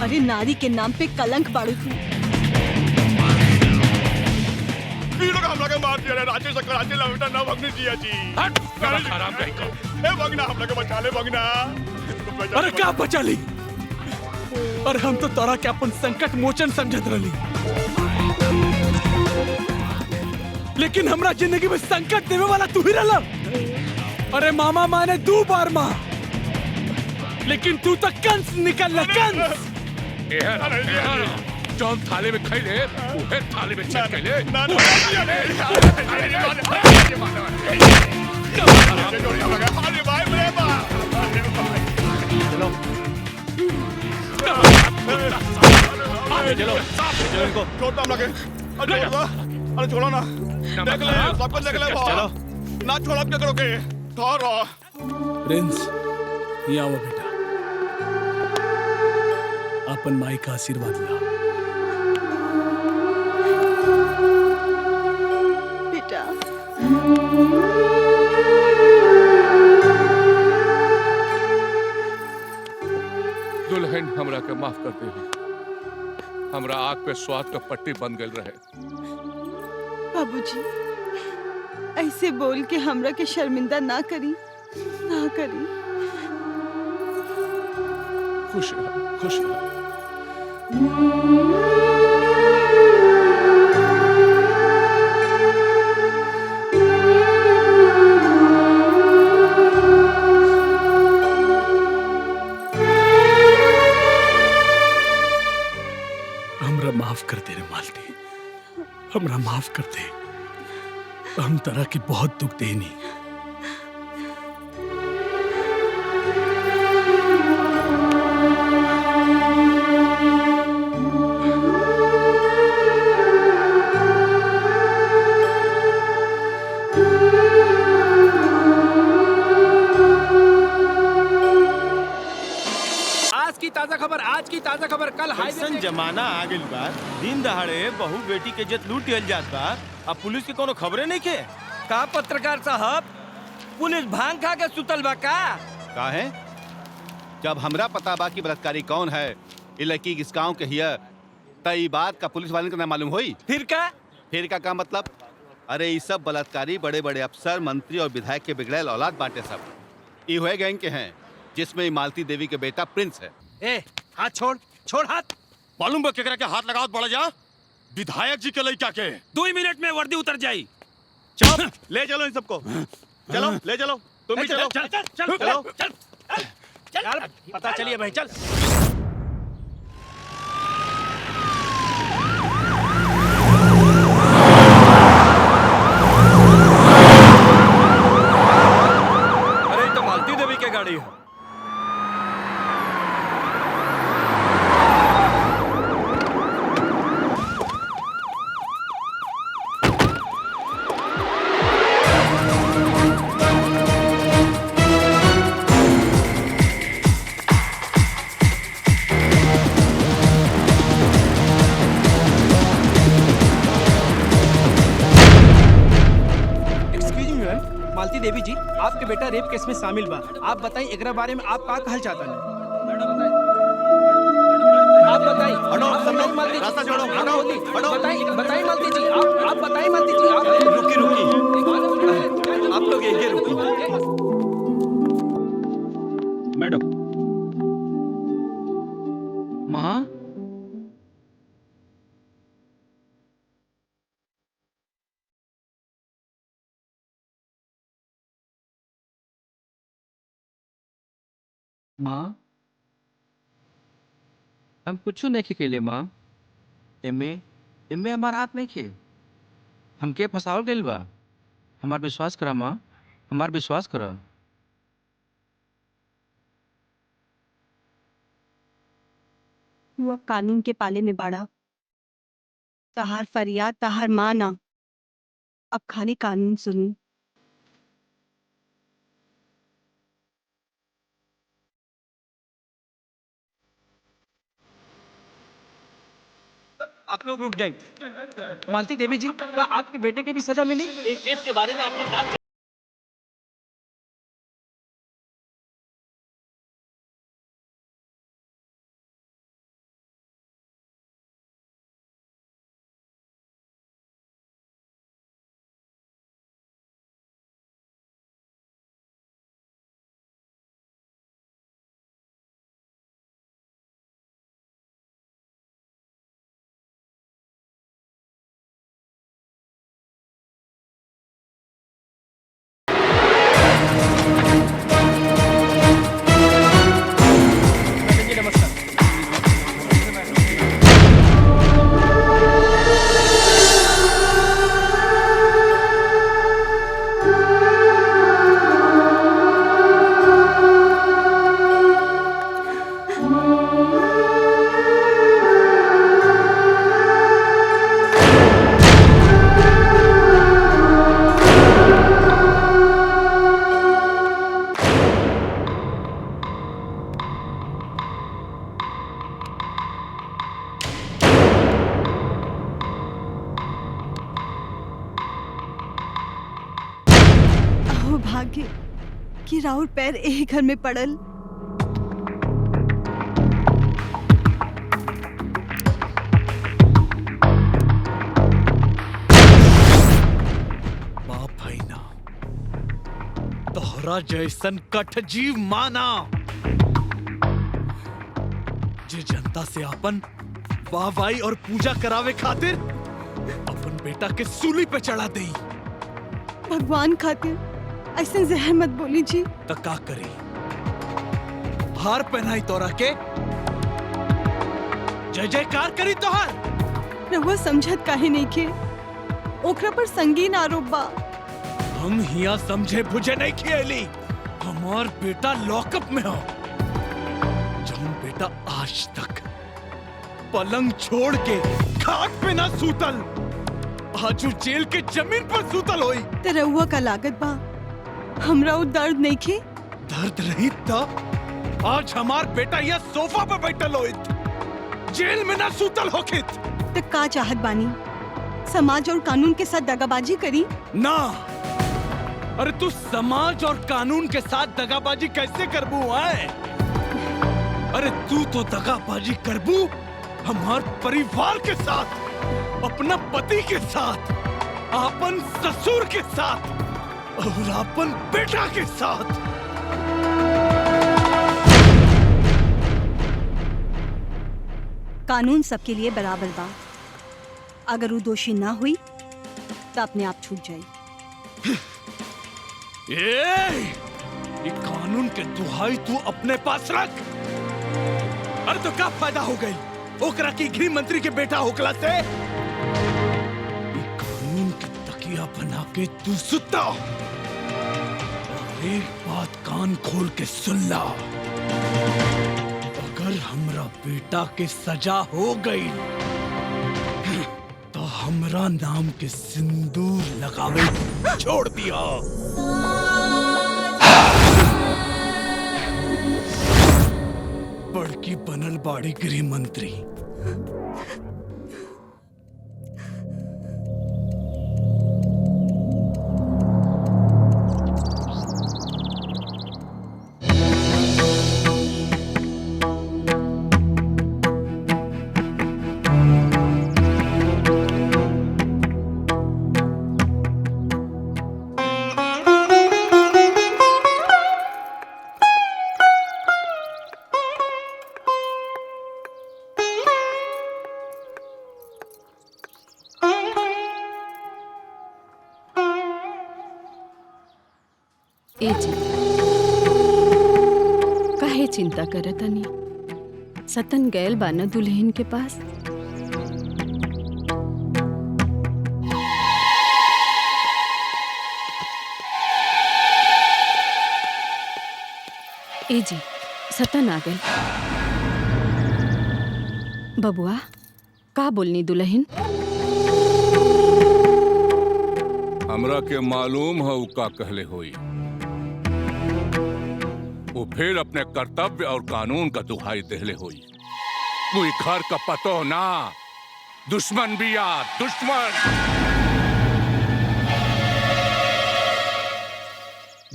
अरे नारी के नाम पे कलंक बाड़ू तू। लोग हम लोग मार दिया राजेश कराचे लौटा ना भगने जिया जी। हट, आराम कहीं को। ए भगना हम लोग बचा ले भगना। अरे क्या बचा ली? अरे हम तो तोरा के अपन संकट मोचन समझत रही, लेकिन हमरा जिंदगी में संकट देवे वाला तू ही रहला। अरे मामा माने 2 बार माँ, लेकिन तू तो कंस निकल ले, कंस। जौन थाली में खाई ले, उहे थाली में चट के ले। चलो इनको छोड़ता हम लगे। अरे छोड़ो ना, देख ले सब कुछ देख ले। चलो ना छोड़ो, क्या करोगे? ठहरो। प्रिंस, ये आओ बेटा, अपन माई का आशीर्वाद ला। बेटा दुल्हन हमरा के माफ कर दे। हमरा आग पे स्वाद का पट्टी बन गई रहे। बाबूजी, ऐसे बोल के हमरा के शर्मिंदा ना करी, ना करी। खुश रह, खुश रह। हमरा माफ कर दे रे मालती, हमरा माफ कर दे। हम तरह की बहुत दुख देनी। आज की ताजा खबर कल ऐसन जमाना आ गइल बा, दिन दहाड़े बहू बेटी के इज्जत लूट लियल जात बा। अब पुलिस के कोनो खबरे नहीं के। का पत्रकार साहब, पुलिस भांग खा के सुतल बा का? का है? जब हमरा पता बा कि बलात्कारी कौन है, ये लड़की किस गांव के हिया, तई बात का पुलिस वाले को ना मालूम होई। फिर का? फिर का मतलब? अरे ये सब बलात्कारी बड़े बड़े अफसर, मंत्री और विधायक के बिगड़ैल औलाद बांटे सब। ये हुए गैंग के हैं, जिसमें मालती देवी के बेटा प्रिंस है। ए, हाथ छोड़, छोड़ हाथ। मालूम बा केकरा के हाथ लगावत पड़ जा? विधायक जी के लइका के। 2 मिनट में वर्दी उतर जाई। चुप, ले चलो इन सबको। चलो ले चलो, तुम भी चलो। चल चल चल चलो। चल चल, पता चलिए भाई, चल। मालती देवी जी, आपके बेटा रेप केस में शामिल बा। आप बताइए एकरा बारे में आप का कहल चाहता है? आप बताइए। आप बताइए मालती जी। बताइए मालती जी। आप बताइए मालती जी। आप रुकी आप लोग यहीं रुको। मैडम। माँ। माँ हम कुछ नहीं खेले माँ। एमे हमार हाथ नहीं खे। हमके फसावल गइल बा। हमार विश्वास करा माँ, हमार विश्वास करा। तू अब कानून के पाले में बाड़ा। तहार फरियाद तहार माँ ना, अब खाली कानून सुनी। आप लोग रुक जाइए। मालती देवी जी, क्या आपके बेटे की भी सजा मिली? इस केस के बारे में आपने भाग्य कि राउर पैर यही घर में पड़ल। बाप है ना, तोहरा जैसन कठ जीव माना जे जनता से अपन वाहवाही और पूजा करावे खातिर अपन बेटा के सूली पे चढ़ा दे। भगवान खातिर ऐसे जहर मत बोली जी। तो का करी? हार पहनाई तोरा के, जय जयकार करी तोहर। रहुआ समझत काहे नहीं के? ओकरा पर संगीन आरोप बा। हम हिया समझे बुझे नहीं खेली। हमार बेटा लॉकअप में हो। जौन बेटा आज तक पलंग छोड़ के खाट पे ना सूतल, आज वो जेल के जमीन पर सूतल होई। ते रहुआ का लागत बा हमरा वो दर्द नहीं खे। दर्द रही था आज हमार बेटा यह सोफा पे बैठल होइत, जेल में ना सूतल होखित। ते का चाहत बानी? समाज और कानून के साथ दगाबाजी करी? ना, अरे तू समाज और कानून के साथ दगाबाजी कैसे करबू है? अरे तू तो दगाबाजी करबू हमार परिवार के साथ, अपना पति के साथ, अपन ससुर के साथ और अपन बेटा के साथ। कानून सबके लिए बराबर बा। अगर वो दोषी ना हुई तो अपने आप छूट जाए। ये कानून के दुहाई तू अपने पास रख। अरे तो क्या फायदा हो गई ओकरा की गृह मंत्री के बेटा होकला से? ये कानून की तकिया बना के तू सुता। और एक बात कान खोल के सुन ला, अगर हमरा बेटा के सजा हो गई तो हमरा नाम के सिंदूर लगावे छोड़ दिया। बड़की बनल बाड़ी गृह मंत्री। ए जी काहे चिंता करतनी? सतन गैल बाना दुल्हन के पास। ए जी सतन आ गई। बबुआ का बोलनी दुल्हन? हमरा के मालूम है का कहले होई। वो फिर अपने कर्तव्य और कानून का दुहाई देहले हुई। वो घर का पतो ना, दुश्मन भी यार, दुश्मन।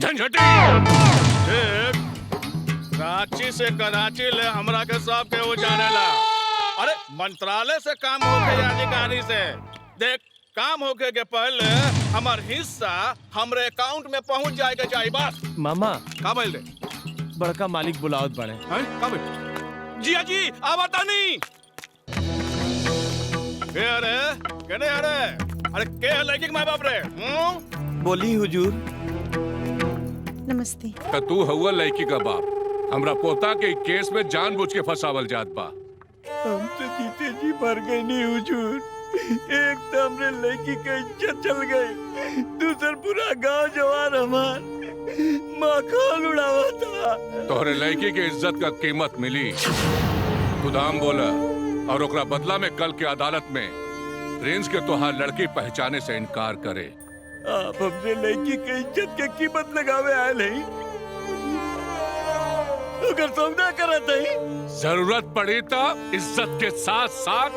झंझटी रांची से कराची ले हमरा के सब के वो जाने ला। अरे मंत्रालय से काम होके अधिकारी से देख, काम होके के पहले हमार हिस्सा हमरे अकाउंट में पहुंच जाएगा चाहिए बस। मामा का बोल दे? बड़का मालिक बुलावत बड़े। जिया जी आवता नहीं। के अरे केने अरे अरे के लड़की के माँ बाप रे? बोली हुजूर। नमस्ते। तो तू हुआ लड़की का बाप। हमरा पोता के केस में जानबूझ के फसावल जात बा। हम तो जीते जी मर गए नहीं हुजूर। एक तो हमरे लड़की का इज्जत चल गई, दूसर पूरा गांव जवान हमार माखौल उड़ावा था। तोहरे लड़की के इज्जत का कीमत मिली, खुदाम बोला। और ओकरा बदला में कल के अदालत में प्रिंस के तोहार लड़की पहचाने से इनकार करे। आप अपने लड़की के इज्जत के कीमत लगावे आए नहीं, अगर सौदा करत है। जरूरत पड़ी तो इज्जत के साथ साथ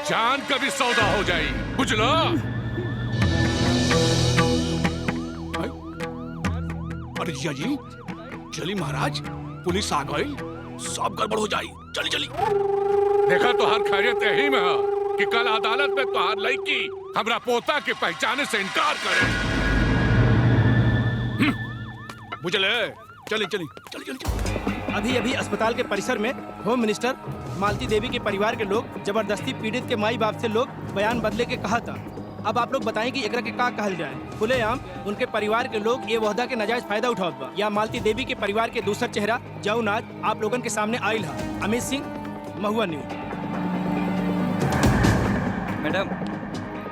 जान का भी सौदा हो जाई, बुझलो? अरे जिया जी चली महाराज, पुलिस आ गई, सब गड़बड़ हो जाई। चली चली। देखा तो हर खैरियत यही में है कि कल अदालत में तोहार लड़की हमरा पोता के पहचाने से इनकार करे। बुझले? चली चली चली चली। अभी अभी अस्पताल के परिसर में होम मिनिस्टर मालती देवी के परिवार के लोग जबरदस्ती पीड़ित के माई बाप से लोग बयान बदले के कहा था। अब आप लोग बताएं कि एकरा के का कहल जाए। खुलेआम उनके परिवार के लोग ये वहदा के नाजायज फायदा उठावत बा। या मालती देवी के परिवार के दूसरा चेहरा जौन आज आप लोगन के सामने आयल है। अमित सिंह, महुआ न्यूज। मैडम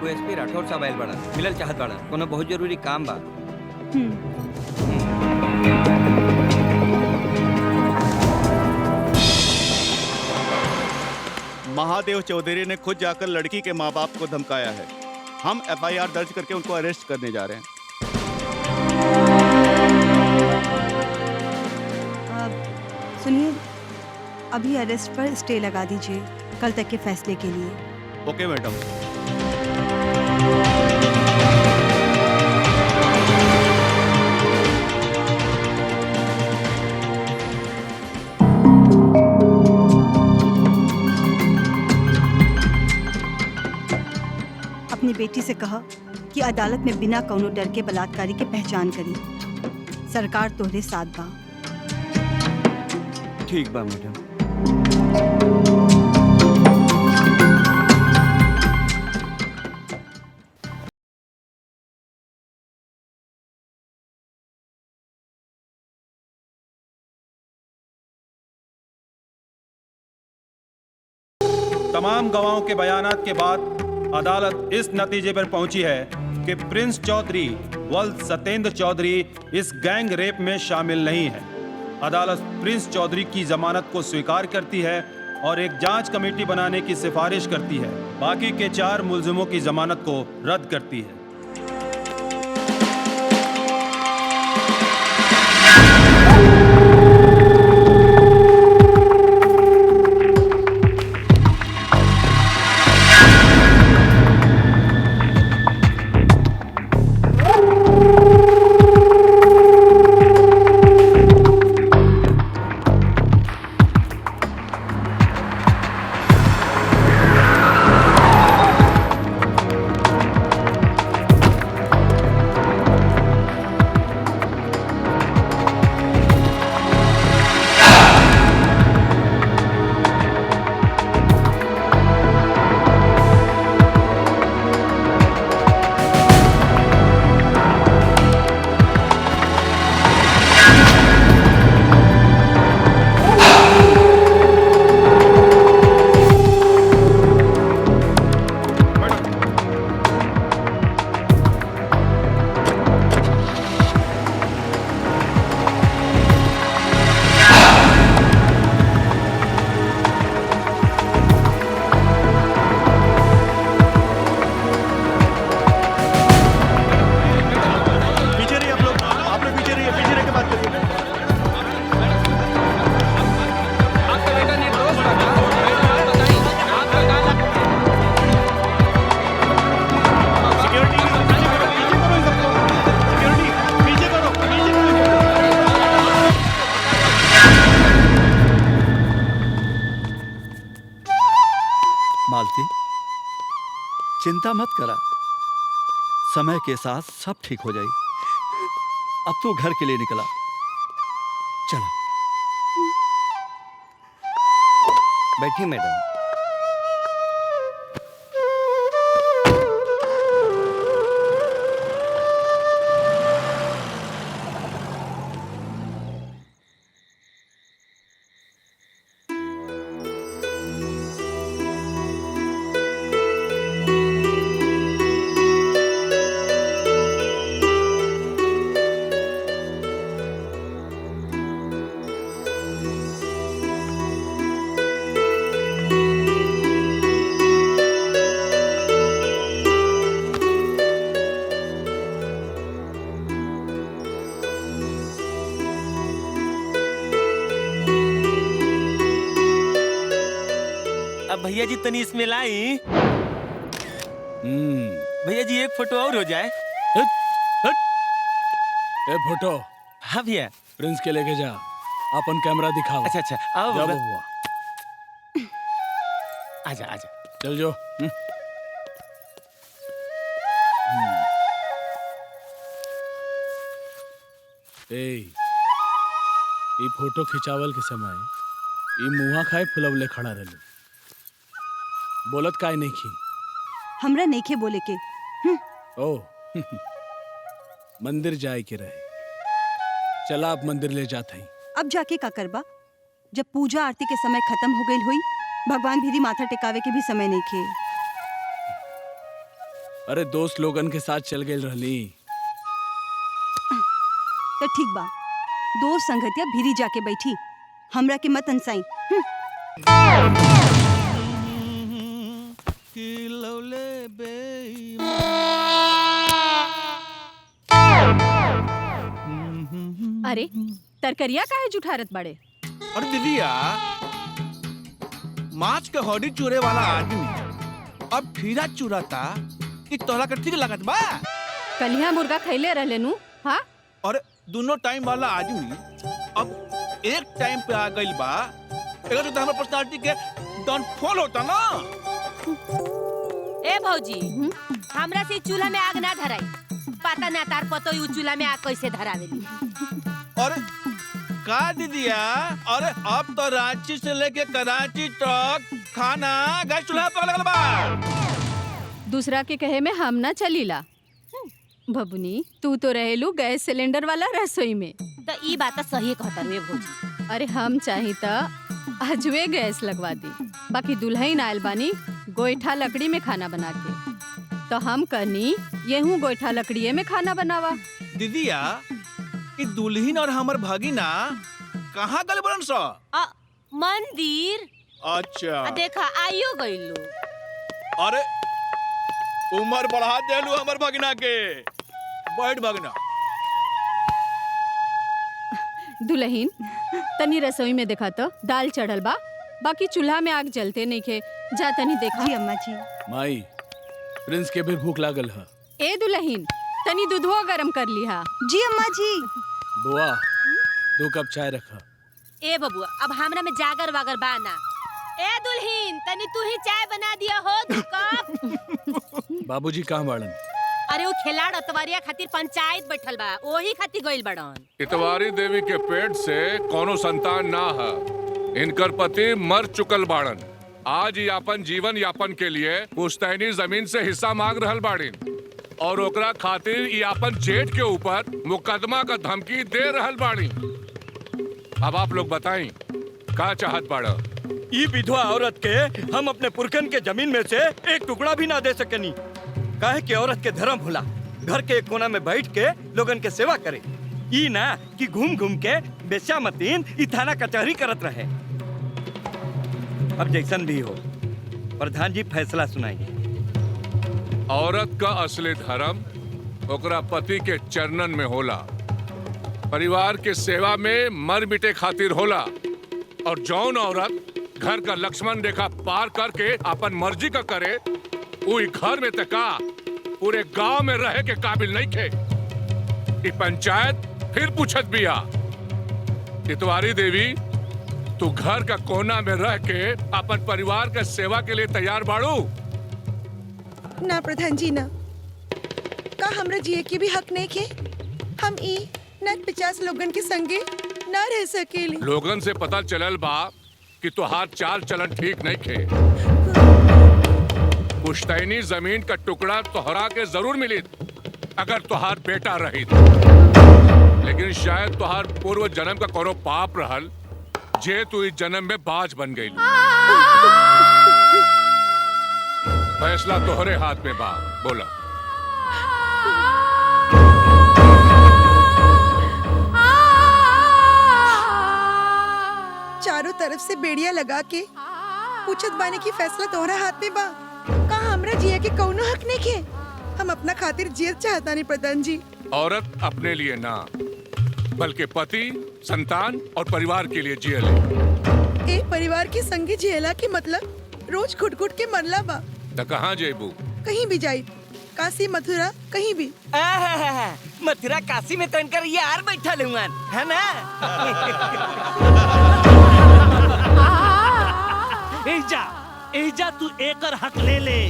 वो एसपी राठौर साहब आयल बड़ा, मिलल चाहत बड़ा, कोनो बहुत जरूरी काम बा। महादेव चौधरी ने खुद जाकर लड़की के माँ बाप को धमकाया है। हम एफआईआर दर्ज करके उनको अरेस्ट करने जा रहे हैं। सुनिए, अभी अरेस्ट पर स्टे लगा दीजिए कल तक के फैसले के लिए। ओके मैडम। अपनी बेटी से कहा कि अदालत में बिना कौनो डर के बलात्कारी के पहचान करी। सरकार तोहरे साथ बा। ठीक बा मैडम। तमाम गवाहों के बयानात के बाद अदालत इस नतीजे पर पहुंची है कि प्रिंस चौधरी वल्द सतेंद्र चौधरी इस गैंग रेप में शामिल नहीं है। अदालत प्रिंस चौधरी की जमानत को स्वीकार करती है और एक जांच कमेटी बनाने की सिफारिश करती है। बाकी के 4 मुलजिमों की जमानत को रद्द करती है। चिंता मत करा, समय के साथ सब ठीक हो जाएगी। अब तू घर के लिए निकला, चला। बैठी मैडम। भैया जी तनी इसमें लाई। भैया जी एक फोटो और हो जाए। ए फोटो। हाँ भैया। प्रिंस के लेके जा, अपन कैमरा दिखाओ। अच्छा अच्छा आओ जा बबुआ। बबुआ। आजा आजा। चल जो। ई फोटो खिंचावल के समय ई मुहा खाए फुलवले खड़ा रहलू, बोलत काय नहीं की। हमरा नइखे बोले के। ओ मंदिर जाए के रहे, चला अब मंदिर ले जात हई। अब जाके का करबा, जब पूजा आरती के समय खत्म हो गई हुई, भगवान भीरी माथा टिकावे के भी समय नइखे। अरे दोस्त लोगन के साथ चल गई रहली। तो ठीक बा, दोस्त संगतिया भीरी जाके बैठी, हमरा के मत अनसाई। अरे तरकरिया काहे जुठारत बड़े? अरे दीदिया, माछ के हड्डी चूरे वाला आदमी अब खीरा चुराता, ई तोहरा के ठीक लागत बा? कलिया मुर्गा खैले रहले नु? हाँ? और दोनों टाइम वाला आदमी अब एक टाइम पे आ गइल बा, एकर तो हमरा पर्सनालिटी के डाउनफॉल होता ना। ए भौजी, हमरा से चूल्हा में आग ना धराई, पता ना तार पतो यू चूल्हा में आग कैसे धरावेली। और का दीदिया, अरे अब तो रांची से लेके कराची तक खाना गैस चूल्हा पर लगल बा। दूसरा के कहे में हम ना चलीला। बबुनी, तू तो रहेलू गैस सिलेंडर वाला रसोई में। तो ई बात सही कहता रे भौजी। अरे हम चाही त अजवे गैस लगवा दी, बाकी दुल्हन आयल बानी गोईठा लकड़ी में खाना बना के, तो हम कहनी येहू गोईठा लकड़िए में खाना बनावा। दीदिया, ई दुल्हन और हमर भगिना कहाँ गल बरन सो? मंदिर। अच्छा। देखा आइयो गइलू। अरे उम्र बढ़ा देलू हमर भगिना के। बैठ भगिना। दुल्हन तनी रसोई में देखा तो दाल चढ़ल बा, बाकी चूल्हा में आग जलते नहीं खे। जा तनी देखा। जी अम्मा जी। माई, प्रिंस के भी भूख लागल है। ए दुल्हन, तनी दूधवा गरम कर लिहा। जी अम्मा जी। बुआ, 2 कप चाय रखा। ए बबुआ, अब हमरा में जागर वागर बाना। ए दुल्हन, तनी तू ही चाय बना दिया हो 2 कप। बाबूजी कहाँ बाड़न? अरे वो खिलाड़ अतवारिया खातिर पंचायत बैठल बा, ओही खातिर गइल बड़न। इतवारी देवी के पेट से कोनो संतान ना है, इनकर पति मर चुकल बाड़न। आज ही अपन जीवन यापन के लिए पुश्तैनी जमीन से हिस्सा मांग रहल बाड़िन, और ओकरा खातिर ई अपन जेठ के ऊपर मुकदमा का धमकी दे रहल बाड़ी। अब आप लोग बताएं, का चाहत बाड़ा? ई विधवा औरत के हम अपने पुरखन के जमीन में से एक टुकड़ा भी ना दे सकनी। काहे कि औरत के धर्म होला घर के एक कोना में बैठ के लोगन के सेवा करे, ई ना कि घूम घूम के बेश्यामतीन ई थाना कचहरी करत रहे। अब जैसन भी हो, प्रधान जी फैसला सुनाइए। औरत का असली धर्म ओकरा पति के चरणन में होला, परिवार के सेवा में मर मिटे खातिर होला। और जौन औरत घर का लक्ष्मण रेखा पार करके अपन मर्जी का करे, वो घर में तका पूरे गांव में रहे के काबिल नहीं थे। ई पंचायत फिर पूछत बिया, इतवारी देवी, तू घर का कोना में रह के अपन परिवार के सेवा के लिए तैयार बाड़ू? ना प्रधान जी ना, का हमरा जिए के भी हक नहीं खे। हम ई ना 50 लोगन के संगे ना रह सकेली। लोगन से पता चलल बा कि तुहार चाल चलन ठीक नहीं खे। पुश्तैनी जमीन का टुकड़ा तोहरा के जरूर मिली अगर तुहार बेटा रही, लेकिन शायद तुहार पूर्व जन्म का कोनो पाप रहल जे तू इस जन्म में बाज बन गई। फैसला तोहरे हाथ में बा, बोला। चारों तरफ से बेड़िया लगा के पूछत बानी की फैसला तोहरा हाथ में बा। का हमरा जिए के कौनो हक नहीं खे। हम अपना खातिर जियत चाहता नहीं प्रधान जी। औरत अपने लिए ना बल्कि पति, संतान और परिवार के लिए जिए ले। एक परिवार के संगे जियला के मतलब रोज घुट घुट के मरला बा। तो कहाँ जेबू? कहीं भी जाई, काशी मथुरा कहीं भी। मथुरा काशी में तनकर यार बैठा लूंगन, है ना? एजा तू एकर हक ले ले,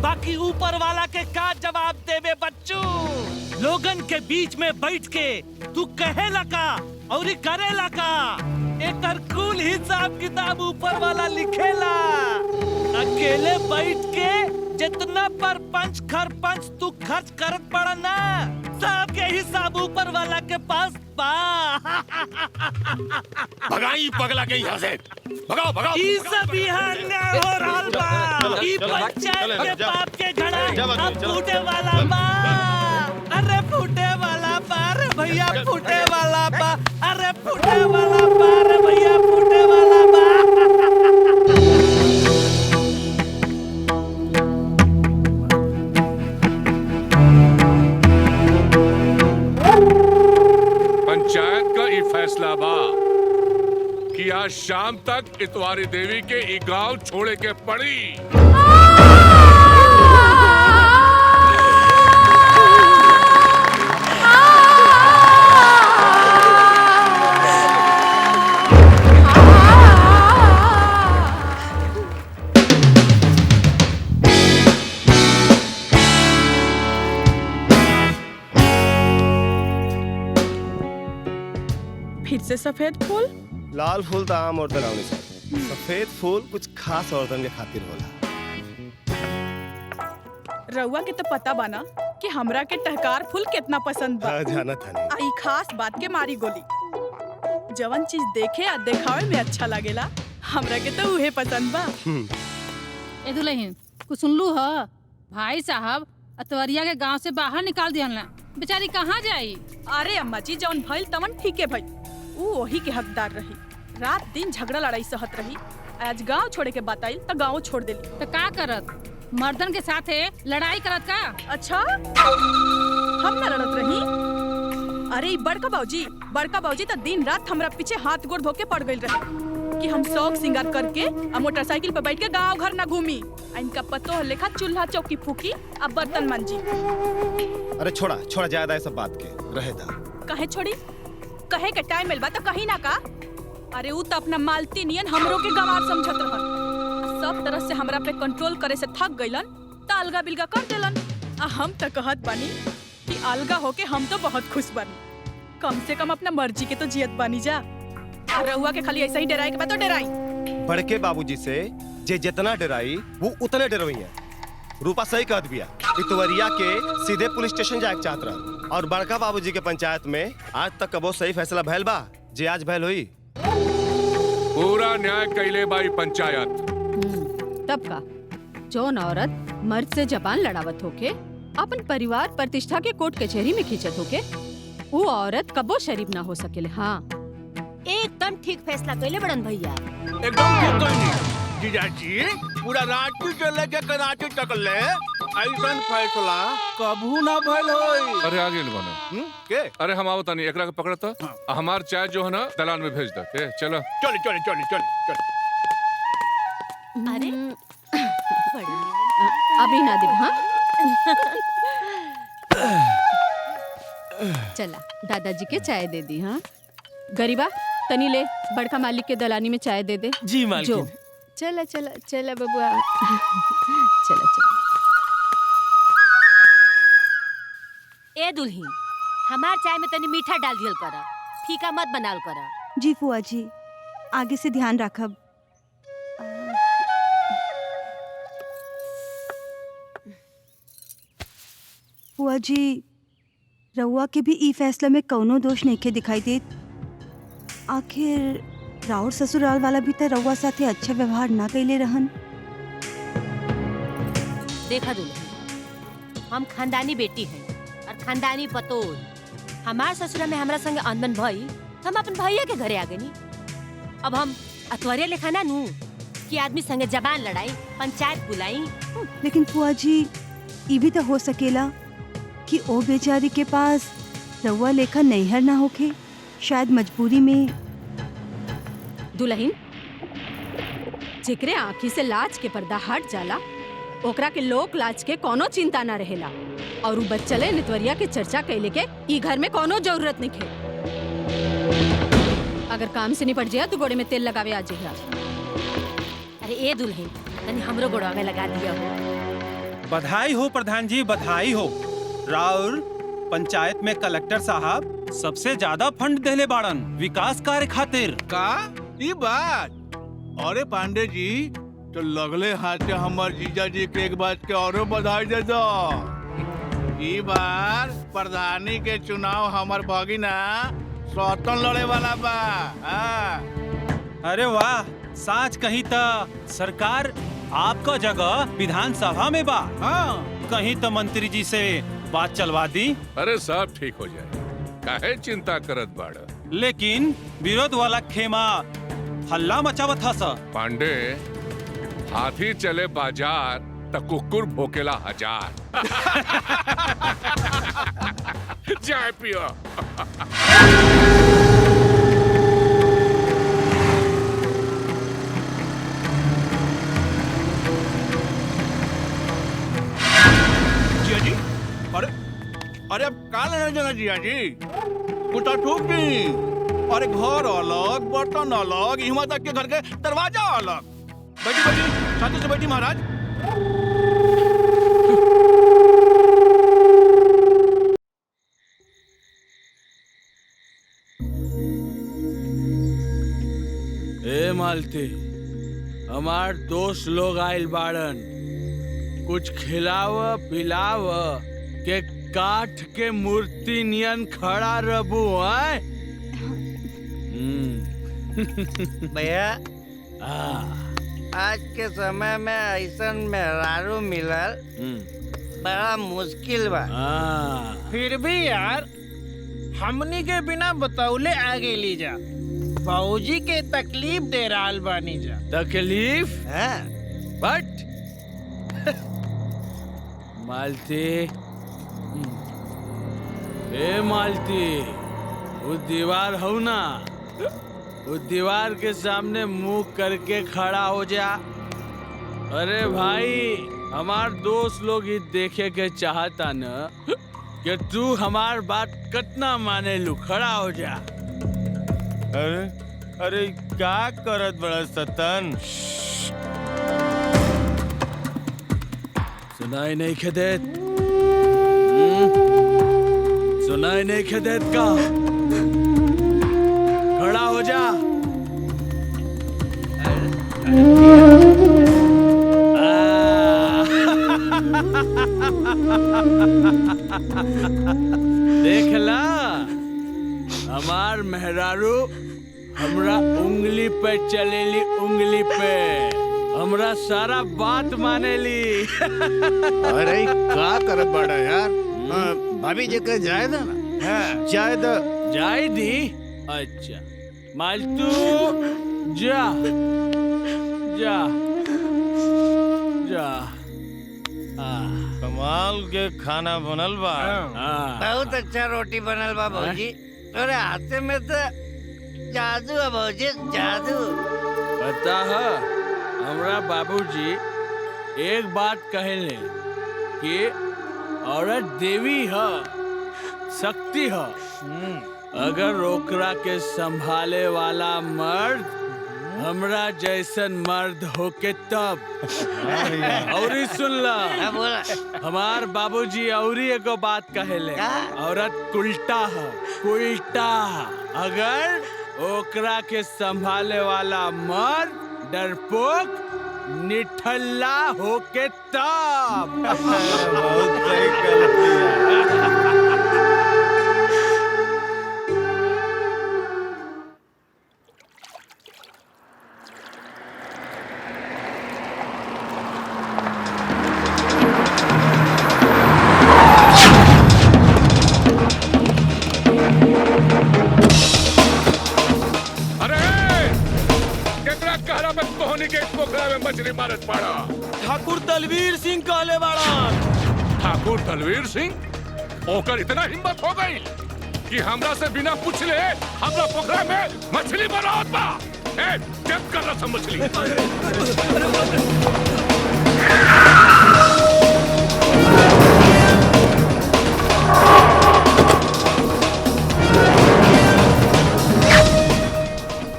बाकी ऊपर वाला के का जवाब देवे बच्चू। लोगन के बीच में बैठ के तू कहे लगा और करे लगा, एकर कुल हिसाब किताब ऊपर वाला लिखेला। अकेले बैठ के जितना पर पंच खरपंच तू खर्च करत पड़ा ना, सबके हिसाब ऊपर वाला के पास बा। भगाई पगला के यहाँ से, भगाओ भगाओ। ई सब यहाँ अन्याय हो रहल बा। ई पंचायत के पाप के घड़ा अब फूटे वाला बा। अरे फूटे वाला बा रे भैया, फूटे वाला बा। अरे फूटे वाला बा रे भैया, फूटे वाला बा। पंचायत का ये फैसला बा कि आज शाम तक इतवारी देवी के ई गांव छोड़े के पड़ी। फिर से सफेद फूल। लाल फूल तो आम औरतन आवनी से, सफेद फूल कुछ खास औरतन के खातिर होला। रउआ के तो पता बाना कि हमरा के टहकार फूल कितना पसंद बा। जाना था नहीं। आई खास बात के मारी गोली, जवन चीज देखे या देखावे में अच्छा लागेला, हमरा के तो उहे पसंद बा। ए दुल्हन, कुछ सुनलू ह? भाई साहब अतवरिया के गांव से बाहर निकाल दिया, बेचारी कहाँ जाई? अरे अम्मा जी, जौन भइल तवन ठीक है भाई, वो वही के हकदार रही। रात दिन झगड़ा लड़ाई सहत रही, आज गांव छोड़े के बात आइल तो गांव छोड़ देली। तो का करत? मर्दन के साथे लड़ाई करत का? अच्छा, हम न लड़त रही? अरे बड़का बाबूजी तो दिन रात हमरा पीछे हाथ गोड़ धोके पड़ गइल रहे कि हम शौक सिंगार करके आ मोटरसाइकिल पे बैठ के गांव घर न घूमी। इनका पतो लेखा चूल्हा चौकी फूकी अब बर्तन मांजी। अरे छोड़ा ज्यादा है सब बात के, रहे दा। कहे छोड़ी? कहे के टाइम मिलबा तो कहीं ना का। अरे ऊ तो अपना मालती नियन हमरो के गंवार समझत रहन, सब तरह से हमरा पे कंट्रोल करे से थक गइलन त अलगा बिलगा कर देलन। आ हम त कहत बानी कि अलगा होके हम तो बहुत खुश बानी, कम से कम अपना मर्जी के तो जियत बानी जा। आ रहुआ के खाली ऐसा ही डराए के बा तो डराई। बड़के बाबूजी से जे जितना डराई वो उतने डरोई है। रूपा सही कहत बिया, इतवरिया के सीधे पुलिस स्टेशन जाए चाहत रहा, और बड़का बाबूजी के पंचायत में आज तक कबो सही फैसला भैल बा जे आज भैल हुई। पूरा न्याय कैले बाई पंचायत। तब का जौन औरत मर्द से जबान लड़ावत होके अपन परिवार प्रतिष्ठा के कोर्ट कचहरी में खींचत होके, वो औरत कबो शरीफ ना हो सकेले। हाँ, एकदम ठीक फैसला कैले बड़न भैया। एकदम ठीक कहनी जीजाजी, पूरा रांची से लेके कराची तक ले ऐसन फैसला कबू ना भइल होई। अरे आगे बना के? अरे हम आवत नहीं, एकरा के पकड़ता हमार चाय जो है ना दलान में भेज दे। चलो चल। अरे अभी ना दे। हाँ चला दादाजी के चाय दे दी। हाँ गरीबा, तनी ले बड़का मालिक के दलानी में चाय दे दे। जी मालकिन। चला बबुआ, चला। दुल्ही हमार चाय में तनी मीठा डाल दियल कर, फीका मत बनाल कर। जी फुआ जी, आगे से ध्यान रखब। फुआ जी, रउआ के भी ई फैसला में कौनो दोष नइखे दिखाई देत। आखिर राउर ससुराल वाला भी त रउआ साथे अच्छा व्यवहार ना कइले रहन। देखा दुल्ही, हम खानदानी बेटी हैं और खानदानी पतोल। हमार ससुरा में हमरा संगे अनबन भई, हम अपन भैया के घरे आ गनी। अब हम अतवरिया लेखा ना नू कि आदमी संगे जबान लड़ाई, पंचायत बुलाई। लेकिन फुआ जी, ई भी तो हो सकेला कि ओ बेचारी के पास रउआ लेखा नैहर ना होखे, शायद मजबूरी में। दुल्हन, जेकरे आँखी से लाज के पर्दा हट जाला, ओकरा के लोक लाज के कोनो चिंता ना रहेला। और उ बच्चले नितवरिया के चर्चा कैले के ई घर में कोनो जरूरत नहीं है। अगर काम से निपट जाए तो गोड़े में तेल लगावे आ जाइए। अरे ए दुल्हन, तनी हमरो गोड़वा में लगा दिया हो। बधाई हो प्रधान जी, बधाई हो। राउर पंचायत में कलेक्टर साहब सबसे ज्यादा फंड देले बाड़न विकास कार्य खातिर। का ई बात? अरे पांडे जी, तो लगले हाथ से हमार जीजा जी के एक बात के औरो बधाई दे दो। ई बार प्रधानी के चुनाव हमार भगिना स्वतंत्र लड़े वाला बा। अरे वाह, साच कहीं तो सरकार आपका जगह विधानसभा में बा। कहीं तो मंत्री जी से बात चलवा दी। अरे सब ठीक हो जाए, काहे चिंता करत बाड़। लेकिन विरोध वाला खेमा हल्ला मचावत था सर। पांडे, हाथी चले बाजार त कुकुर भोकेला हजार। चाय पियो। जिया जी, अरे अब का लेना जाना जिया जी? कुछ ठूक नहीं। अरे घर अलग, बर्तन अलग, यहाँ तक के घर के दरवाजा अलग। बैठी बैठी, शांति से बैठी महाराज। ए मालती, हमार दोस्त लोग आइल बाड़न, कुछ खिलाव पिलाव के काठ के मूर्ति नियन खड़ा रहबू है। भैया, आज के समय में ऐसन मेहरारू मिलल बड़ा मुश्किल बा। फिर भी यार, हमनी के बिना बतौले आगे ली जा। बाबूजी के तकलीफ दे रहल बानी जा। तकलीफ? बट मालती, ए मालती, वो दीवार हो ना, वो दीवार के सामने मुंह करके खड़ा हो जा। अरे भाई, हमार दोस्त लोग ही देखे के चाहता न कि तू हमार बात कितना माने लू। खड़ा हो जा। अरे अरे, क्या करत बड़ा सतन? सुनाई नहीं खेदेत? सुनाई नहीं खेदेत का? खड़ा हो जा। देख ला, हमार मेहरारू हमरा उंगली पे चलेली, उंगली पे हमरा सारा बात मानेली। अरे का करत बड़ा यार? भाभी जी के जाए ना, जाए द जाए दी। अच्छा मालतू, जा जा जा। कमाल के खाना बनल बा। बहुत अच्छा रोटी बनल बा भौजी। तोरे हाथे में तो जादू है भौजी, जादू। पता है, हमरा बाबूजी एक बात कहले कि औरत देवी है, शक्ति है। अगर ओकरा के संभाले वाला मर्द हमरा जैसन मर्द होके तब और सुन ला हमार बाबूजी औरी एगो बात कहेले औरत उल्टा है उल्टा अगर ओकरा के संभाले वाला मर्द डरपोक निठल्ला होके तब बहुत सही कर मछली मारत पड़ा ठाकुर तलवीर सिंह कहले बाड़ा। ठाकुर तलवीर सिंह ओकर इतना हिम्मत हो गई कि हमरा से बिना पूछले हमरा पोखरा में मछली बनावत बा। ए जब कर रहा मछली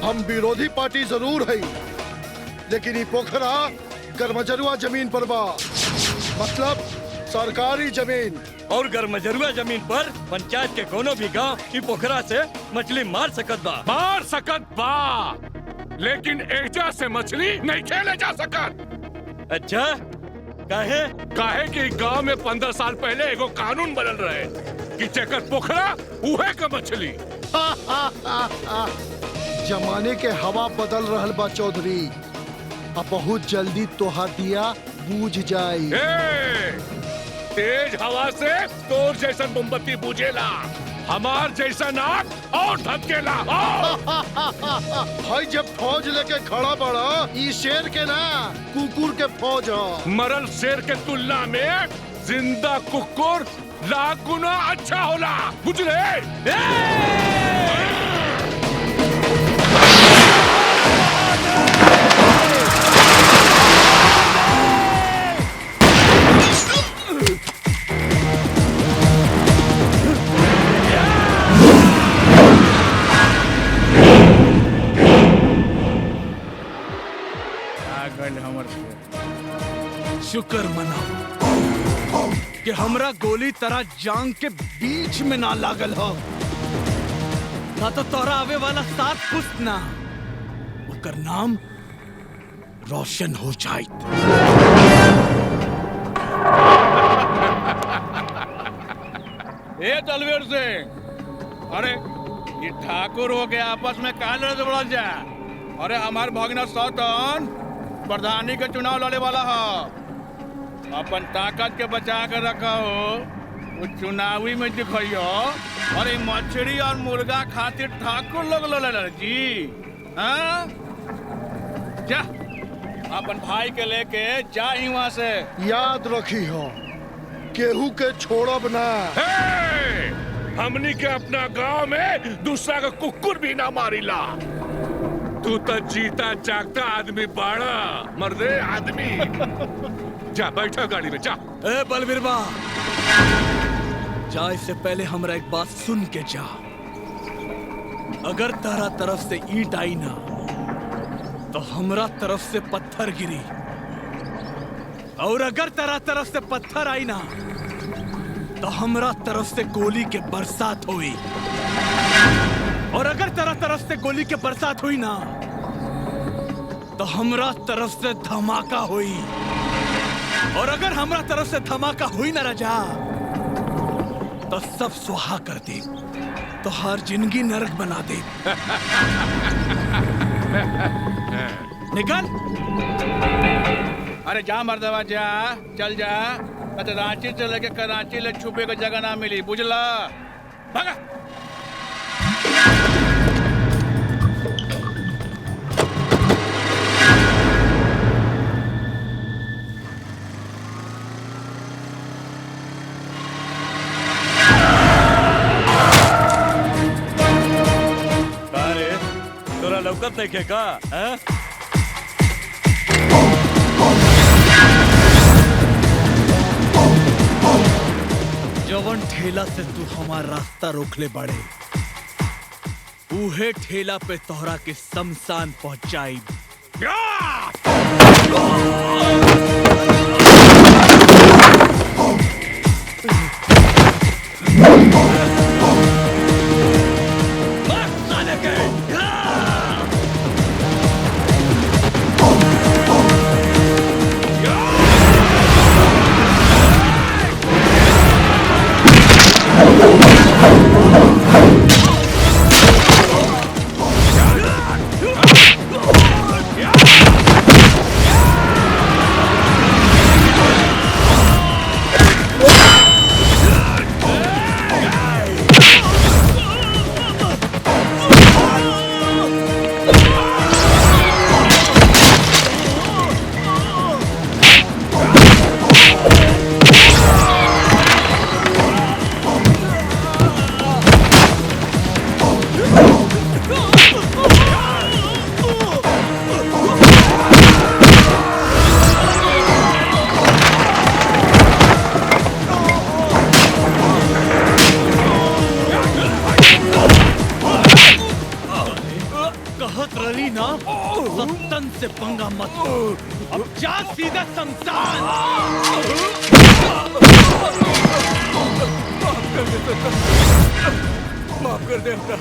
हम विरोधी पार्टी जरूर है लेकिन ये पोखरा गरमजरुआ जमीन पर बा मतलब सरकारी जमीन और गरमजरुआ जमीन पर पंचायत के कोनो भी गांव की पोखरा से मछली मार सकत बा लेकिन एजा से मछली नहीं खेले जा सकत। अच्छा काहे कि गांव में 15 साल पहले एगो कानून बनल रहे कि जेकर पोखरा उहे के मछली। जमाने के हवा बदल रहल बा चौधरी अब बहुत जल्दी तोहार दिया बूझ जाई। तेज हवा से तोर जैसन मोमबत्ती बुझेला हमार जैसा नाक और धकेला। भाई जब फौज लेके खड़ा बड़ा ई शेर के ना कुकुर के फौज है। मरल शेर के तुलना में जिंदा कुकुर लाख गुना अच्छा होला बुझले। शुक्र मनाओ कि हमरा गोली तरह जांग के बीच में ना लागल हो ना तो तोरा आवे वाला 7 पुस्त ना ओकर नाम रोशन हो जाइत। ए तलवीर सिंह अरे ये ठाकुर हो के आपस में कहा लड़े बड़ा जा। अरे हमार भगना सौतन प्रधानी के चुनाव लड़े वाला है अपन ताकत के बचा कर रखा हो वो चुनावी में दिखाइयो। अरे मछली और मुर्गा खातिर ठाकुर लोग लड़े जी। हाँ जा अपन भाई के लेके जा ही वहां से। याद रखी हो केहू के छोड़ब ना। हमनी के अपना गांव में दूसरा का कुकुर भी ना मारिला। तू तो जीता जागता आदमी बाड़ा मर्दे आदमी। जा बैठा गाड़ी में जा। ए बलवीर बा जा इससे पहले हमरा एक बात सुन के जा। अगर तारा तरफ से ईंट आई ना तो हमरा तरफ से पत्थर गिरी और अगर तारा तरफ से पत्थर आई ना तो हमरा तरफ से गोली के बरसात हुई और अगर तारा तरफ से गोली के बरसात हुई ना तो हमरा तरफ से धमाका हुई और अगर हमरा तरफ से धमाका हुई ना राजा तो सब सुहा कर दे तो हर जिंदगी नरक बना दे। निकल। अरे जा मर्दवा जा चल जा तो रांची से लेके कराची ले छुपे को जगह ना मिली बुझला। भागा। तोरा लौकत नहीं के का है? जवन ठेला से तू हमार रास्ता रोकले बाड़े उहे ठेला पे तोहरा के शमशान पहुंचाई। कहत रही ना सत्तन से पंगा मत। अब जा सीधा शमशान। माफ कर दे अपना।